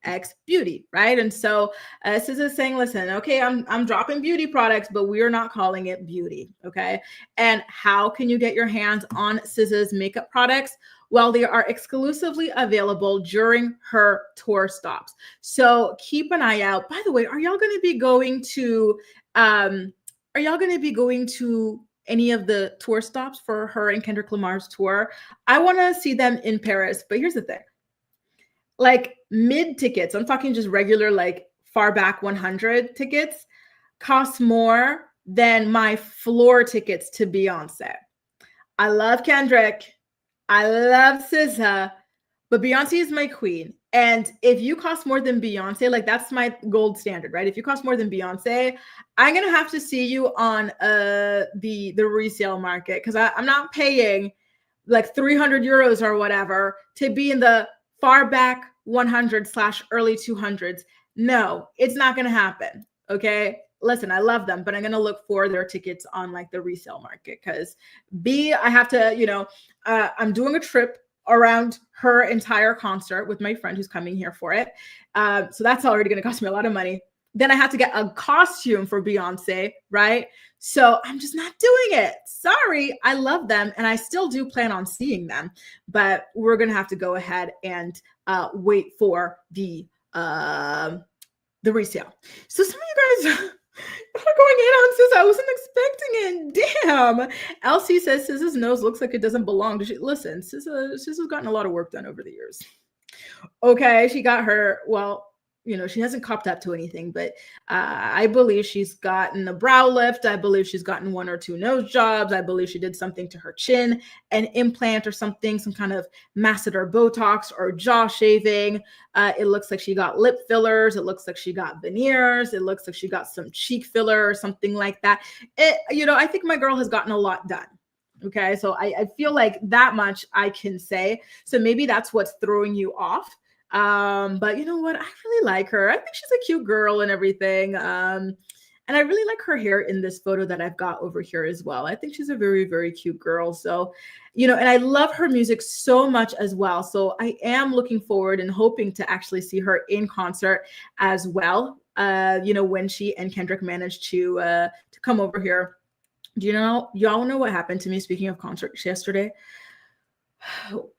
right? And so SZA is saying, listen, okay, I'm dropping beauty products, but we are not calling it beauty, okay? And how can you get your hands on SZA's makeup products? Well, they are exclusively available during her tour stops. So keep an eye out. By the way, are y'all going to be going to any of the tour stops for her and Kendrick Lamar's tour? I want to see them in Paris, but here's the thing. Like mid tickets, I'm talking just regular, like far back 100 tickets, cost more than my floor tickets to Beyonce. I love Kendrick. I love SZA, but Beyonce is my queen. And if you cost more than Beyonce, like that's my gold standard, right? If you cost more than Beyonce, I'm going to have to see you on the resale market because I'm not paying like 300 euros or whatever to be in the far back 100/early 200s. No, it's not going to happen. Okay. Listen, I love them, but I'm going to look for their tickets on like the resale market because I have to, I'm doing a trip around her entire concert with my friend who's coming here for it. So that's already going to cost me a lot of money. Then I have to get a costume for Beyonce, right? So I'm just not doing it. Sorry. I love them and I still do plan on seeing them, but we're going to have to go ahead and wait for the the resale. So some of you guys are going in on SZA. I wasn't expecting it. Damn. Elsie says SZA's nose looks like it doesn't belong. Listen, SZA's gotten a lot of work done over the years. Okay, she got her, well, she hasn't copped up to anything, but I believe she's gotten a brow lift. I believe she's gotten 1 or 2 nose jobs. I believe she did something to her chin, an implant or something, some kind of masseter Botox or jaw shaving. It looks like she got lip fillers. It looks like she got veneers. It looks like she got some cheek filler or something like that. I think my girl has gotten a lot done. Okay, so I feel like that much I can say. So maybe that's what's throwing you off. But you know what? I really like her. I think she's a cute girl and everything. And I really like her hair in this photo that I've got over here as well. I think she's a very, very cute girl. So, and I love her music so much as well. So I am looking forward and hoping to actually see her in concert as well. When she and Kendrick managed to come over here. Do y'all know what happened to me? Speaking of concerts yesterday,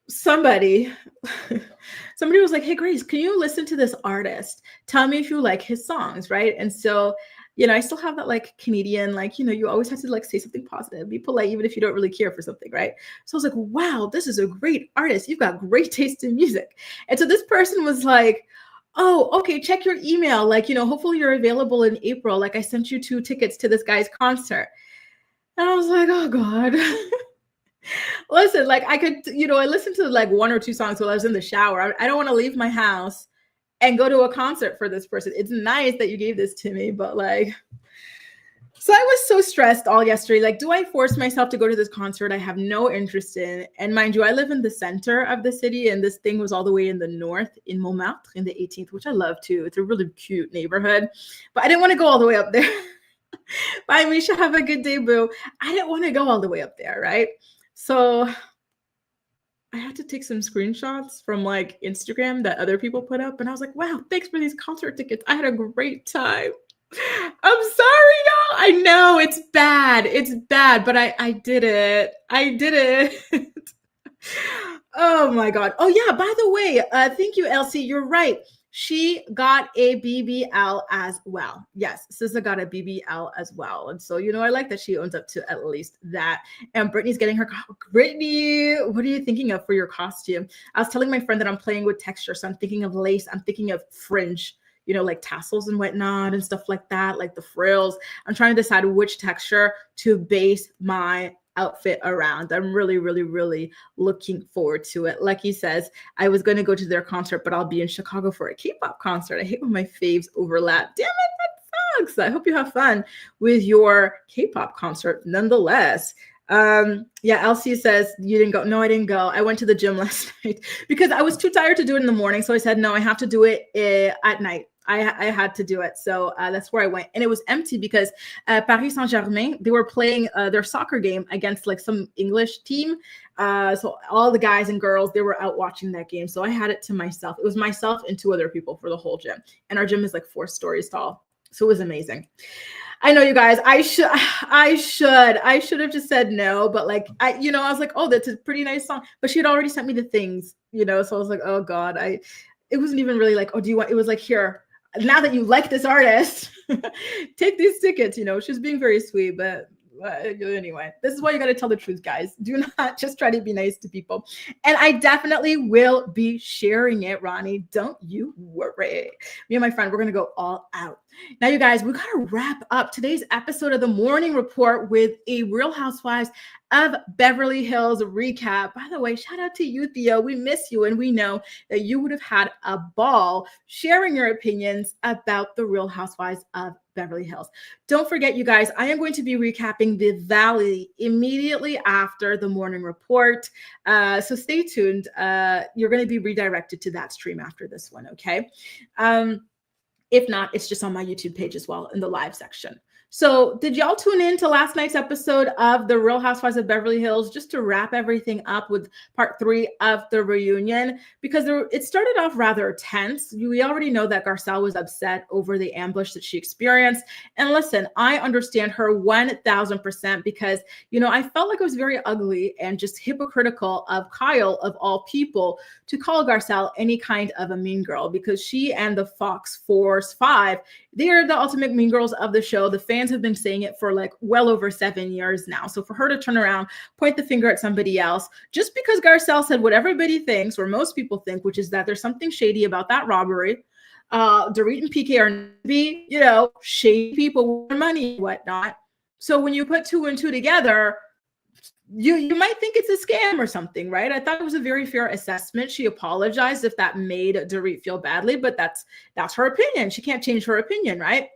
somebody was like, hey, Grace, can you listen to this artist? Tell me if you like his songs, right? And so, I still have that like Canadian, you always have to like say something positive, be polite, even if you don't really care for something, right? So I was like, wow, this is a great artist. You've got great taste in music. And so this person was like, oh, okay, check your email. Hopefully you're available in April. Like I sent you 2 tickets to this guy's concert. And I was like, oh God. Listen, I could, I listened to 1 or 2 songs while I was in the shower. I don't want to leave my house and go to a concert for this person. It's nice that you gave this to me, but so I was so stressed all yesterday. Do I force myself to go to this concert I have no interest in? And mind you, I live in the center of the city, and this thing was all the way in the north in Montmartre in the 18th, which I love too. It's a really cute neighborhood, but I didn't want to go all the way up there. Bye, Misha. Have a good day, boo. I didn't want to go all the way up there, right? So I had to take some screenshots from Instagram that other people put up. And I was like, wow, thanks for these concert tickets. I had a great time. I'm sorry, y'all. I know it's bad. It's bad, but I did it. I did it. Oh my God. Oh yeah, by the way, thank you, Elsie. You're right. She got a BBL as well. Yes, SZA got a BBL as well. And so, I like that she owns up to at least that. And Brittany's getting her, Brittany, what are you thinking of for your costume? I was telling my friend that I'm playing with texture. So I'm thinking of lace. I'm thinking of fringe, like tassels and whatnot and stuff like that, like the frills. I'm trying to decide which texture to base my outfit around. I'm really, really, really looking forward to it. Lucky says, I was going to go to their concert, but I'll be in Chicago for a K-pop concert. I hate when my faves overlap. Damn it, that sucks. I hope you have fun with your K-pop concert nonetheless. Elsie says, you didn't go. No, I didn't go. I went to the gym last night because I was too tired to do it in the morning. So I said, no, I have to do it at night. I had to do it. So that's where I went. And it was empty because Paris Saint-Germain, they were playing their soccer game against some English team. So all the guys and girls, they were out watching that game. So I had it to myself. It was myself and 2 other people for the whole gym. And our gym is 4 stories tall. So it was amazing. I know, you guys, I should have just said no, but I was like, oh, that's a pretty nice song. But she had already sent me the things, so I was like, oh God, it wasn't even really oh, do you want, it was here. Now that you like this artist, take these tickets. She was being very sweet, but anyway, this is why you got to tell the truth, guys. Do not just try to be nice to people. And I definitely will be sharing it, Ronnie. Don't you worry. Me and my friend, we're going to go all out. Now, you guys, we got to wrap up today's episode of the Morning Report with a Real Housewives of Beverly Hills recap. By the way, shout out to you, Theo. We miss you, and we know that you would have had a ball sharing your opinions about the Real Housewives of Beverly Hills. Don't forget, you guys, I am going to be recapping the Valley immediately after the Morning Report. So stay tuned. You're going to be redirected to that stream after this one, okay? If not, it's just on my YouTube page as well in the live section. So did y'all tune in to last night's episode of The Real Housewives of Beverly Hills just to wrap everything up with part 3 of the reunion? Because it started off rather tense. We already know that Garcelle was upset over the ambush that she experienced. And listen, I understand her 1000% because, I felt like it was very ugly and just hypocritical of Kyle, of all people, to call Garcelle any kind of a mean girl, because she and the Fox Force 5, they are the ultimate mean girls of the show. The fans have been saying it for like well over 7 years now. So for her to turn around, point the finger at somebody else, just because Garcelle said what everybody thinks, or most people think, which is that there's something shady about that robbery. Dorit and PK are, shady people with money and whatnot. So when you put 2 and 2 together, you might think it's a scam or something, right? I thought it was a very fair assessment. She apologized if that made Dorit feel badly, but that's her opinion. She can't change her opinion, right?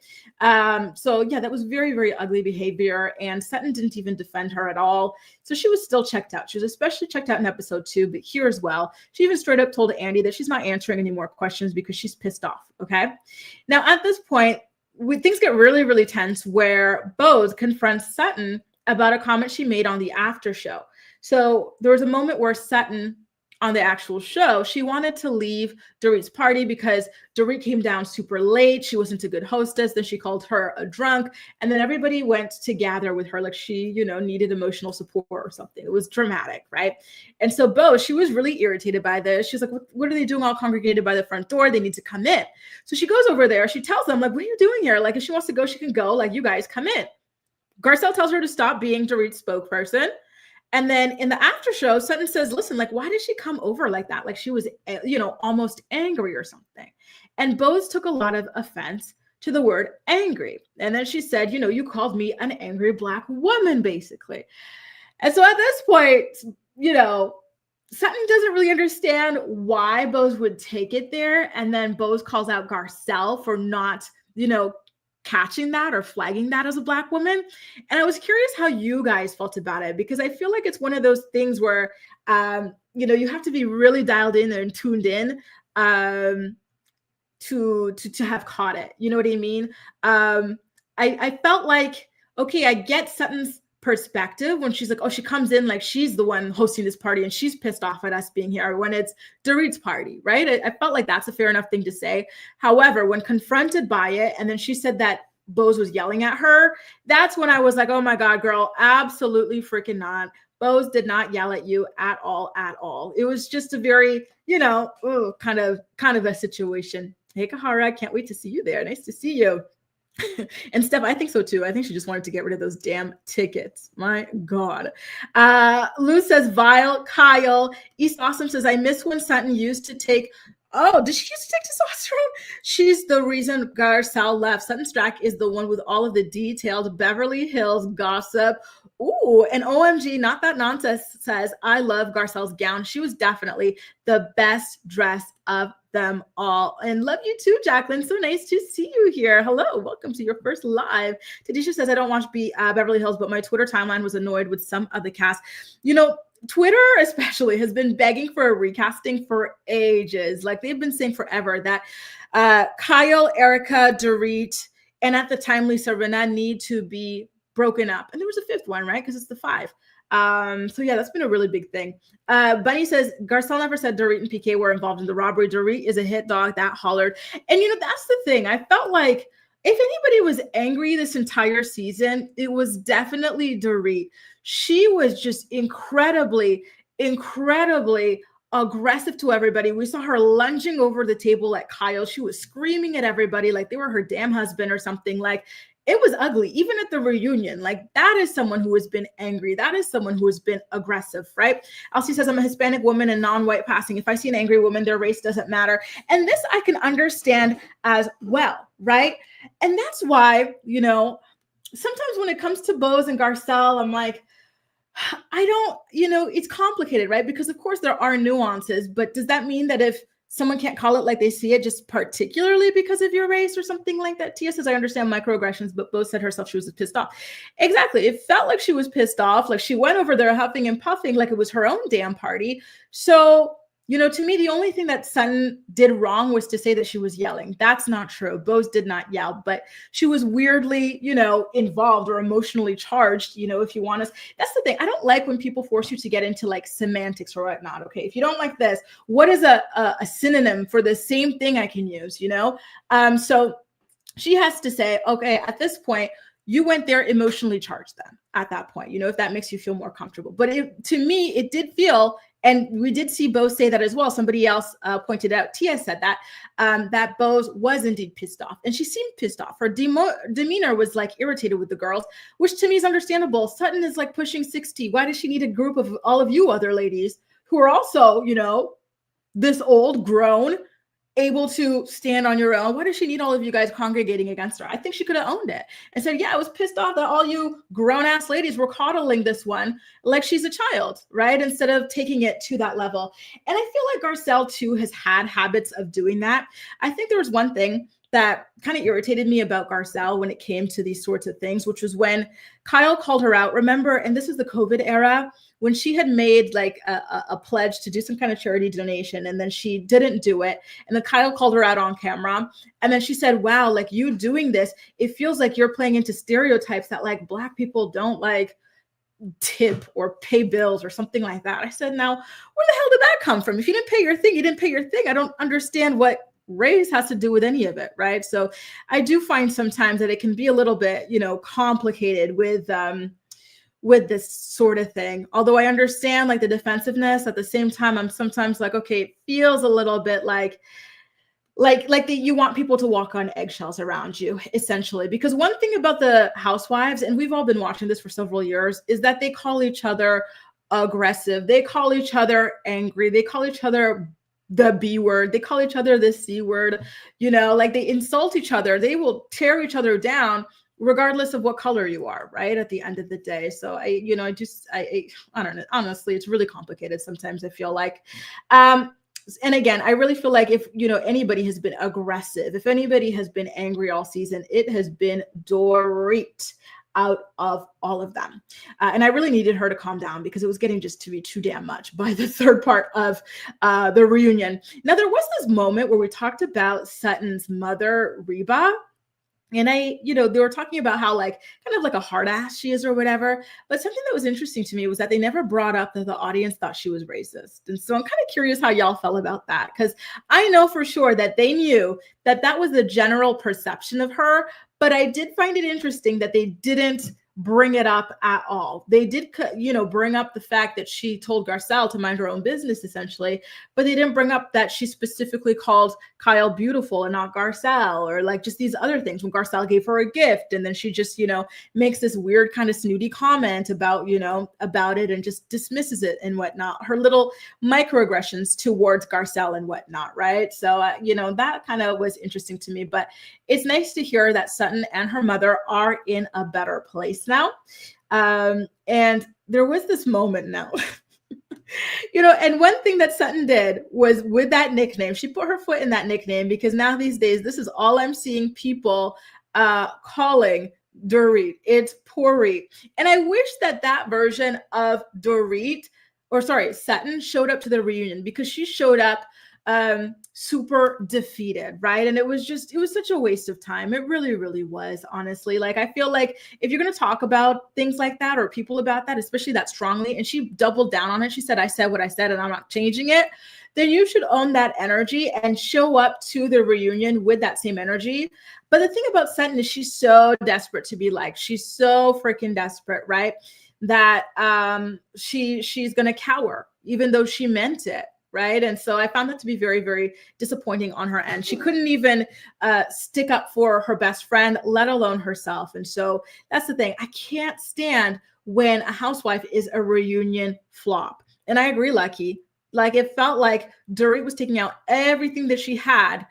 So yeah, that was very, very ugly behavior. And Sutton didn't even defend her at all. So she was still checked out. She was especially checked out in episode 2, but here as well. She even straight up told Andy that she's not answering any more questions because she's pissed off, okay? Now at this point, things get really, really tense where Bose confronts Sutton about a comment she made on the after show. So there was a moment where Sutton, on the actual show, she wanted to leave Dorit's party because Dorit came down super late. She wasn't a good hostess. Then she called her a drunk. And then everybody went to gather with her like she, needed emotional support or something. It was dramatic, right? And so Bo, she was really irritated by this. She's like, what are they doing all congregated by the front door? They need to come in. So she goes over there. She tells them, like, what are you doing here? Like, if she wants to go, she can go. Like, you guys come in. Garcelle tells her to stop being Dorit's spokesperson. And then in the after show, Sutton says, listen, like, why did she come over like that? Like she was, almost angry or something. And Bose took a lot of offense to the word angry. And then she said, you called me an angry Black woman, basically. And so at this point, Sutton doesn't really understand why Bose would take it there. And then Bose calls out Garcelle for not, catching that or flagging that as a Black woman. And I was curious how you guys felt about it, because I feel like it's one of those things where, you have to be really dialed in and tuned in to have caught it. You know what I mean? I felt like, okay, I get Sutton's perspective when she's like, oh, she comes in like she's the one hosting this party and she's pissed off at us being here when it's Dorit's party, right? I felt like that's a fair enough thing to say. However, when confronted by it, and then she said that Bose was yelling at her, that's when I was like, oh my God, girl, absolutely freaking not. Bose did not yell at you at all, at all. It was just a very, kind of a situation. Hey, Kahara, can't wait to see you there. Nice to see you. And Steph, I think so too. I think she just wanted to get rid of those damn tickets. My God. Lou says, vile. Kyle. East Awesome says, I miss when Sutton used to take. Oh, did she used to take testosterone? She's the reason Garcelle left. Sutton Strack is the one with all of the detailed Beverly Hills gossip. Ooh, and OMG, Not That Nonsense says, I love Garcelle's gown. She was definitely the best dressed of them all. And love you too, Jacqueline. So nice to see you here. Hello, welcome to your first live. Tadisha says, I don't watch Beverly Hills, but my Twitter timeline was annoyed with some of the cast. Twitter especially has been begging for a recasting for ages. Like they've been saying forever that Kyle, Erica, Dorit, and at the time Lisa Rinna need to be broken up. And there was a 5th one, right? Because it's the 5. So yeah, that's been a really big thing. Bunny says, Garcelle never said Dorit and PK were involved in the robbery. Dorit is a hit dog that hollered. And that's the thing. I felt like if anybody was angry this entire season, it was definitely Dorit. She was just incredibly, incredibly aggressive to everybody. We saw her lunging over the table at Kyle. She was screaming at everybody like they were her damn husband or something. Like it was ugly, even at the reunion. Like that is someone who has been angry. That is someone who has been aggressive, right? Elsie says, I'm a Hispanic woman and non-white passing. If I see an angry woman, their race doesn't matter. And this I can understand as well, right? And that's why, sometimes when it comes to Bose and Garcelle, I'm like, I don't, it's complicated, right? Because of course there are nuances, but does that mean that if someone can't call it like they see it, just particularly because of your race or something like that? Tia says, I understand microaggressions, but Bose said herself she was pissed off. Exactly. It felt like she was pissed off. Like she went over there huffing and puffing like it was her own damn party. So To me, the only thing that Sutton did wrong was to say that she was yelling. That's not true. Bose did not yell, but she was weirdly, involved or emotionally charged, if you want to. That's the thing. I don't like when people force you to get into like semantics or whatnot. Okay. If you don't like this, what is a synonym for the same thing I can use, So she has to say, okay, at this point, you went there emotionally charged then at that point, if that makes you feel more comfortable. But to me, it did feel, and we did see Bose say that as well. Somebody else pointed out, Tia said that, that Bose was indeed pissed off. And she seemed pissed off. Her demeanor was like irritated with the girls, which to me is understandable. Sutton is like pushing 60. Why does she need a group of all of you other ladies who are also, this old, grown, able to stand on your own? Why does she need all of you guys congregating against her? I think she could have owned it and said, yeah, I was pissed off that all you grown ass ladies were coddling this one like she's a child, right? Instead of taking it to that level. And I feel like Garcelle too has had habits of doing that. I think there was one thing that kind of irritated me about Garcelle when it came to these sorts of things, which was when Kyle called her out. Remember, and this is the COVID era, when she had made like a pledge to do some kind of charity donation, and then she didn't do it. And then Kyle called her out on camera. And then she said, wow, like you doing this, it feels like you're playing into stereotypes that like Black people don't like tip or pay bills or something like that. I said, now, where the hell did that come from? If you didn't pay your thing, you didn't pay your thing. I don't understand what race has to do with any of it, right? So I do find sometimes that it can be a little bit, complicated with this sort of thing. Although I understand like the defensiveness, at the same time, I'm sometimes like, okay, it feels a little bit like you want people to walk on eggshells around you, essentially. Because one thing about the housewives, and we've all been watching this for several years, is that they call each other aggressive. They call each other angry. They call each other the B word. They call each other the C word, like they insult each other. They will tear each other down regardless of what color you are, right? At the end of the day. So I don't know. Honestly, it's really complicated sometimes, I feel like. And again, I really feel like if, anybody has been aggressive, if anybody has been angry all season, it has been Dorit out of all of them. And I really needed her to calm down because it was getting just to be too damn much by the third part of the reunion. Now, there was this moment where we talked about Sutton's mother, Reba. And they were talking about how like kind of like a hard ass she is or whatever. But something that was interesting to me was that they never brought up that the audience thought she was racist. And so I'm kind of curious how y'all felt about that, because I know for sure that they knew that that was the general perception of her. But I did find it interesting that they didn't bring it up at all. They did, bring up the fact that she told Garcelle to mind her own business, essentially, but they didn't bring up that she specifically called Kyle beautiful and not Garcelle, or like just these other things when Garcelle gave her a gift. And then she just, makes this weird kind of snooty comment about, about it and just dismisses it and whatnot. Her little microaggressions towards Garcelle and whatnot, right? So, that kind of was interesting to me, but it's nice to hear that Sutton and her mother are in a better place now. And there was this moment now, and one thing that Sutton did was with that nickname, she put her foot in that nickname, because now these days, this is all I'm seeing people calling Dorit. It's Porit. And I wish that version of Sutton showed up to the reunion, because she showed up super defeated, right? And it was such a waste of time. It really, really was, honestly. Like, I feel like if you're going to talk about things like that or people about that, especially that strongly, and she doubled down on it, she said, I said what I said and I'm not changing it, then you should own that energy and show up to the reunion with that same energy. But the thing about Sutton is she's so desperate to be liked. She's so freaking desperate, right? That she's going to cower, even though she meant it. Right. And so I found that to be very, very disappointing on her end. She couldn't even stick up for her best friend, let alone herself. And so that's the thing. I can't stand when a housewife is a reunion flop. And I agree, Lucky. Like, it felt like Dorit was taking out everything that she had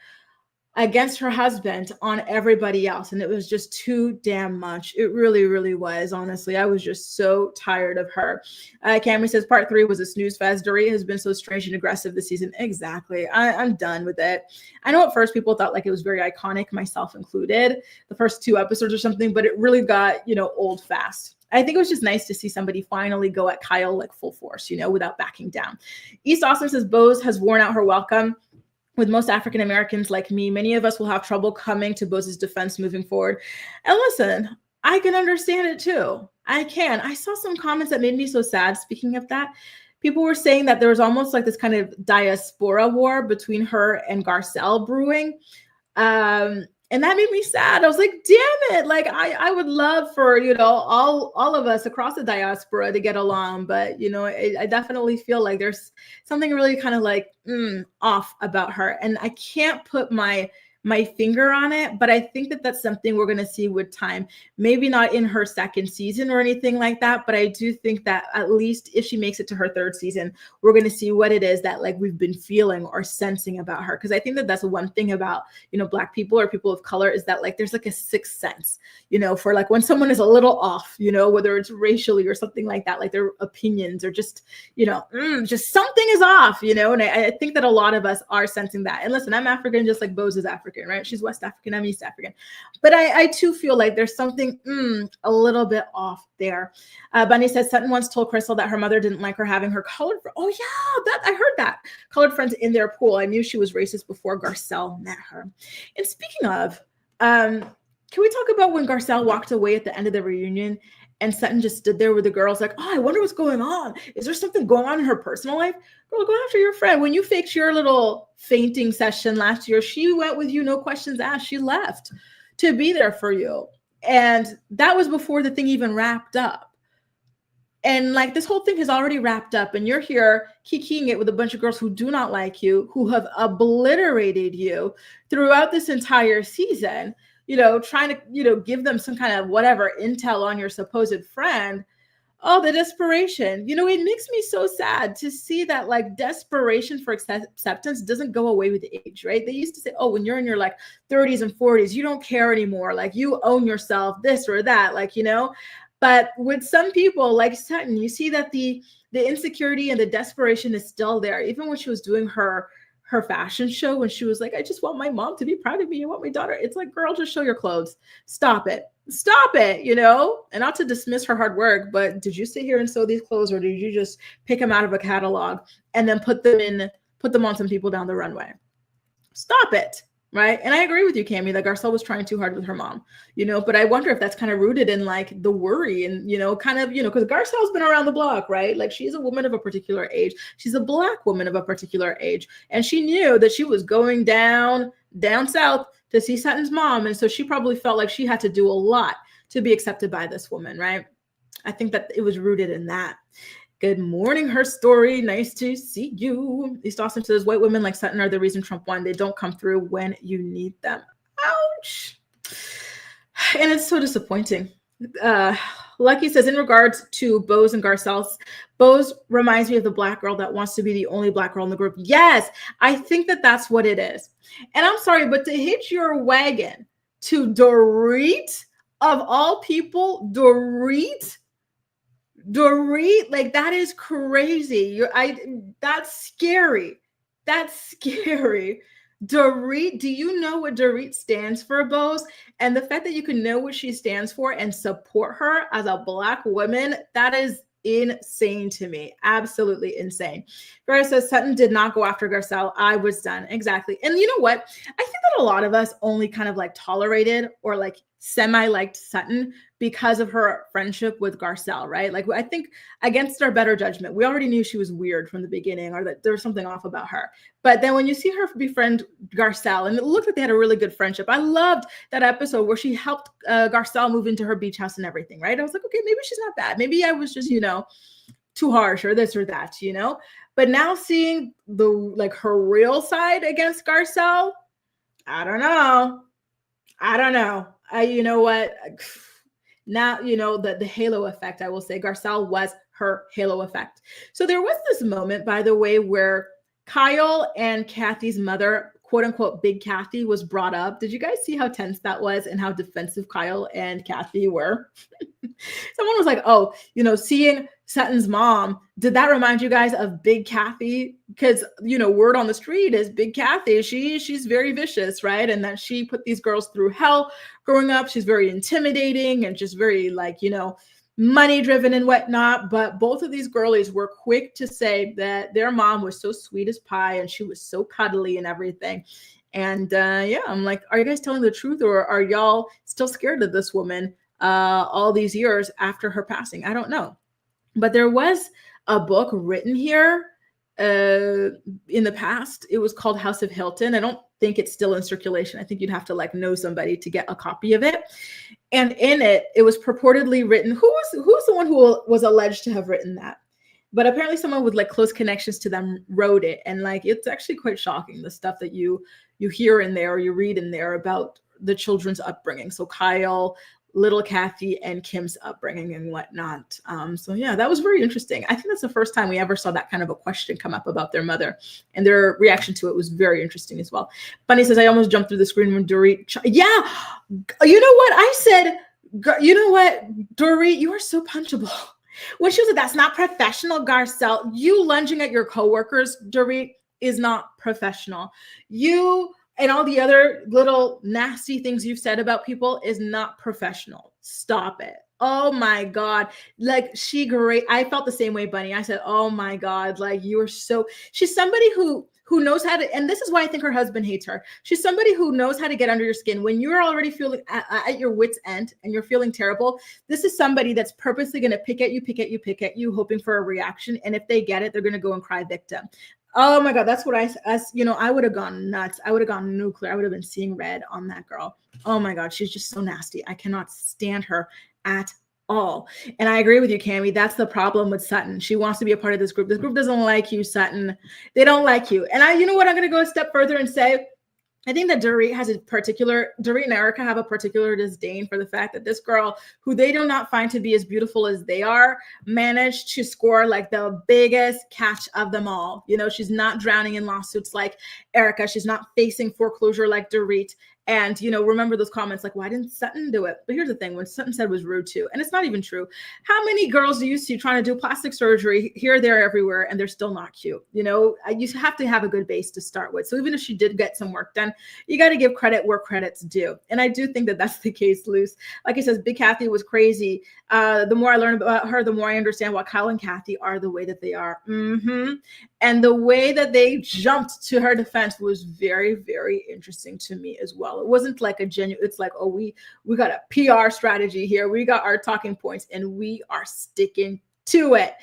against her husband on everybody else. And it was just too damn much. It really, really was. Honestly, I was just so tired of her. Cammy says part 3 was a snooze fest. Dorit has been so strange and aggressive this season. Exactly. I'm done with it. I know at first people thought like it was very iconic, myself included, the first 2 episodes or something, but it really got, old fast. I think it was just nice to see somebody finally go at Kyle like full force, without backing down. East Austin says Bose has worn out her welcome. With most African Americans like me, many of us will have trouble coming to Bose's defense moving forward. And listen, I can understand it too. I can. I saw some comments that made me so sad. Speaking of that, people were saying that there was almost like this kind of diaspora war between her and Garcelle brewing. And that made me sad. I was like, damn it. Like I would love for, all of us across the diaspora to get along. But, I definitely feel like there's something really kind of like off about her. And I can't put my finger on it, but I think that that's something we're going to see with time. Maybe not in her second season or anything like that, but I do think that at least if she makes it to her 3rd season, we're going to see what it is that like we've been feeling or sensing about her. Because I think that that's one thing about, Black people or people of color is that like there's like a sixth sense, for like when someone is a little off, whether it's racially or something like that, like their opinions or just, just something is off, and I think that a lot of us are sensing that. And listen, I'm African just like Bose is African. Right? She's West African, I'm East African. But I too feel like there's something a little bit off there. Bunny says Sutton once told Crystal that her mother didn't like her having her colored oh yeah, I heard that. Colored friends in their pool. I knew she was racist before Garcelle met her. And speaking of, can we talk about when Garcelle walked away at the end of the reunion and Sutton just stood there with the girls like, oh, I wonder what's going on. Is there something going on in her personal life? Girl, go after your friend. When you faked your little fainting session last year, she went with you, no questions asked. She left to be there for you. And that was before the thing even wrapped up. And like this whole thing has already wrapped up and you're here kikiing it with a bunch of girls who do not like you, who have obliterated you throughout this entire season. Trying to, give them some kind of whatever intel on your supposed friend. Oh, the desperation. It makes me so sad to see that like desperation for acceptance doesn't go away with age, right? They used to say, oh, when you're in your like 30s and 40s, you don't care anymore. Like you own yourself, this or that, like, But with some people like Sutton, you see that the insecurity and the desperation is still there. Even when she was doing her fashion show, when she was like, I just want my mom to be proud of me. I want my daughter. It's like, girl, just show your clothes. Stop it, and not to dismiss her hard work, but did you sit here and sew these clothes or did you just pick them out of a catalog and then put them on some people down the runway? Stop it. Right. And I agree with you, Cammie, that Garcelle was trying too hard with her mom, but I wonder if that's kind of rooted in like the worry and, because Garcelle's been around the block, right? Like she's a woman of a particular age. She's a Black woman of a particular age. And she knew that she was going down south to see Sutton's mom. And so she probably felt like she had to do a lot to be accepted by this woman. Right. I think that it was rooted in that. Good morning, her story. Nice to see you. East Austin says white women like Sutton are the reason Trump won. They don't come through when you need them. Ouch. And it's so disappointing. Lucky says in regards to Bose and Garcelle, Bose reminds me of the Black girl that wants to be the only Black girl in the group. Yes, I think that that's what it is. And I'm sorry, but to hitch your wagon to Dorit, of all people, Dorit, like that is crazy. That's scary. Dorit, do you know what Dorit stands for, Bose? And the fact that you can know what she stands for and support her as a Black woman, that is insane to me. Absolutely insane. Farrah says Sutton did not go after Garcelle. I was done. Exactly. And you know what? I think that a lot of us only kind of like tolerated or like semi-liked Sutton because of her friendship with Garcelle, right? Like I think against our better judgment, we already knew she was weird from the beginning or that there was something off about her. But then when you see her befriend Garcelle, and it looked like they had a really good friendship. I loved that episode where she helped Garcelle move into her beach house and everything, right? I was like, okay, maybe she's not bad. Maybe I was just, too harsh or this or that, But now seeing her real side against Garcelle, I don't know. You know what? Now, the halo effect, I will say Garcelle was her halo effect. So there was this moment, by the way, where Kyle and Kathy's mother quote unquote Big Kathy was brought up, did you guys see how tense that was and how defensive Kyle and Kathy were? Someone was like, oh, seeing Sutton's mom, did that remind you guys of Big Kathy? Because, word on the street is Big Kathy. She's very vicious, right? And that she put these girls through hell growing up. She's very intimidating and just very money driven and whatnot. But both of these girlies were quick to say that their mom was so sweet as pie and she was so cuddly and everything. And I'm like, are you guys telling the truth, or are y'all still scared of this woman all these years after her passing? I don't know. But there was a book written here in the past. It was called House of Hilton. I don't think it's still in circulation. I think you'd have to know somebody to get a copy of it. And in it, it was purportedly written. Who's the one who was alleged to have written that? But apparently someone with close connections to them wrote it. And it's actually quite shocking, the stuff that you hear in there or you read in there about the children's upbringing. So Kyle, little Kathy, and Kim's upbringing and whatnot. So yeah, that was very interesting. I think that's the first time we ever saw that kind of a question come up about their mother, and their reaction to it was very interesting as well. Bunny says, I almost jumped through the screen when Dorit. Yeah, you know what I said? You know what, Dorit, you are so punchable. When she was like, that's not professional, Garcelle. You lunging at your coworkers, Dorit, is not professional. You and all the other little nasty things you've said about people is not professional. Stop it. Oh my God. I felt the same way, Bunny. I said, oh my God, you are she's somebody who knows how to, and this is why I think her husband hates her. She's somebody who knows how to get under your skin. When you're already feeling at your wit's end and you're feeling terrible, this is somebody that's purposely going to pick at you, hoping for a reaction. And if they get it, they're going to go and cry victim. Oh my God, that's what I would have gone nuts. I would have gone nuclear. I would have been seeing red on that girl. Oh my God, she's just so nasty. I cannot stand her at all. And I agree with you, Cammie. That's the problem with Sutton. She wants to be a part of this group. This group doesn't like you, Sutton. They don't like you. And you know what? I'm going to go a step further and say, I think that Dorit and Erica have a particular disdain for the fact that this girl, who they do not find to be as beautiful as they are, managed to score the biggest catch of them all. She's not drowning in lawsuits like Erica. She's not facing foreclosure like Dorit. And, remember those comments why didn't Sutton do it? But here's the thing, when Sutton said was rude too, and it's not even true. How many girls do you see trying to do plastic surgery here, there, everywhere, and they're still not cute? You have to have a good base to start with. So even if she did get some work done, you got to give credit where credit's due. And I do think that that's the case, Luce. Like he says, Big Kathy was crazy. The more I learn about her, the more I understand why Kyle and Kathy are the way that they are. And the way that they jumped to her defense was very, very interesting to me as well. It wasn't a genuine, it's oh, we got a PR strategy here. We got our talking points and we are sticking to it.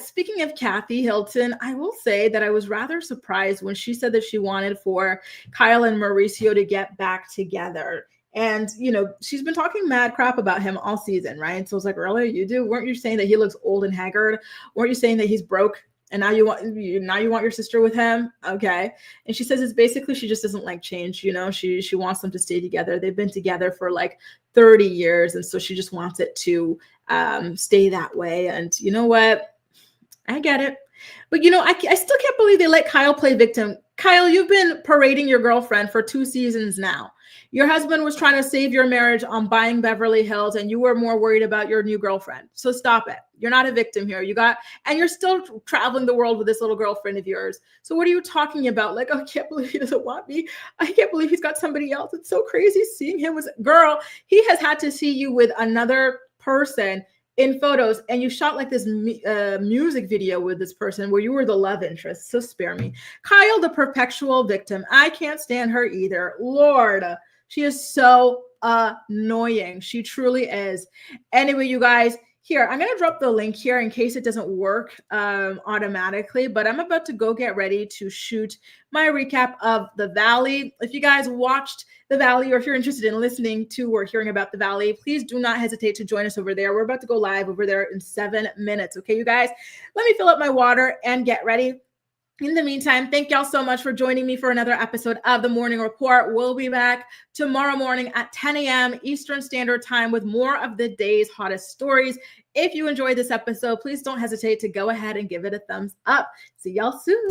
Speaking of Kathy Hilton, I will say that I was rather surprised when she said that she wanted for Kyle and Mauricio to get back together. And, she's been talking mad crap about him all season, right? So it's really, weren't you saying that he looks old and haggard? Weren't you saying that he's broke? And now you want your sister with him? Okay. And she says it's basically, she just doesn't like change. She wants them to stay together. They've been together for 30 years. And so she just wants it to stay that way. And you know what? I get it. But, I still can't believe they let Kyle play victim. Kyle, you've been parading your girlfriend for 2 seasons now. Your husband was trying to save your marriage on buying Beverly Hills, and you were more worried about your new girlfriend. So stop it. You're not a victim here. And you're still traveling the world with this little girlfriend of yours. So what are you talking about? Oh, I can't believe he doesn't want me. I can't believe he's got somebody else. It's so crazy seeing him with girl. He has had to see you with another person in photos, and you shot this music video with this person where you were the love interest. So spare me. Kyle, the perpetual victim. I can't stand her either. Lord, she is so annoying. She truly is. Anyway, you guys, here, I'm going to drop the link here in case it doesn't work automatically, but I'm about to go get ready to shoot my recap of The Valley. If you guys watched The Valley, or if you're interested in listening to or hearing about The Valley, please do not hesitate to join us over there. We're about to go live over there in 7 minutes. Okay, you guys, let me fill up my water and get ready. In the meantime, thank y'all so much for joining me for another episode of The Morning Report. We'll be back tomorrow morning at 10 a.m. Eastern Standard Time with more of the day's hottest stories. If you enjoyed this episode, please don't hesitate to go ahead and give it a thumbs up. See y'all soon.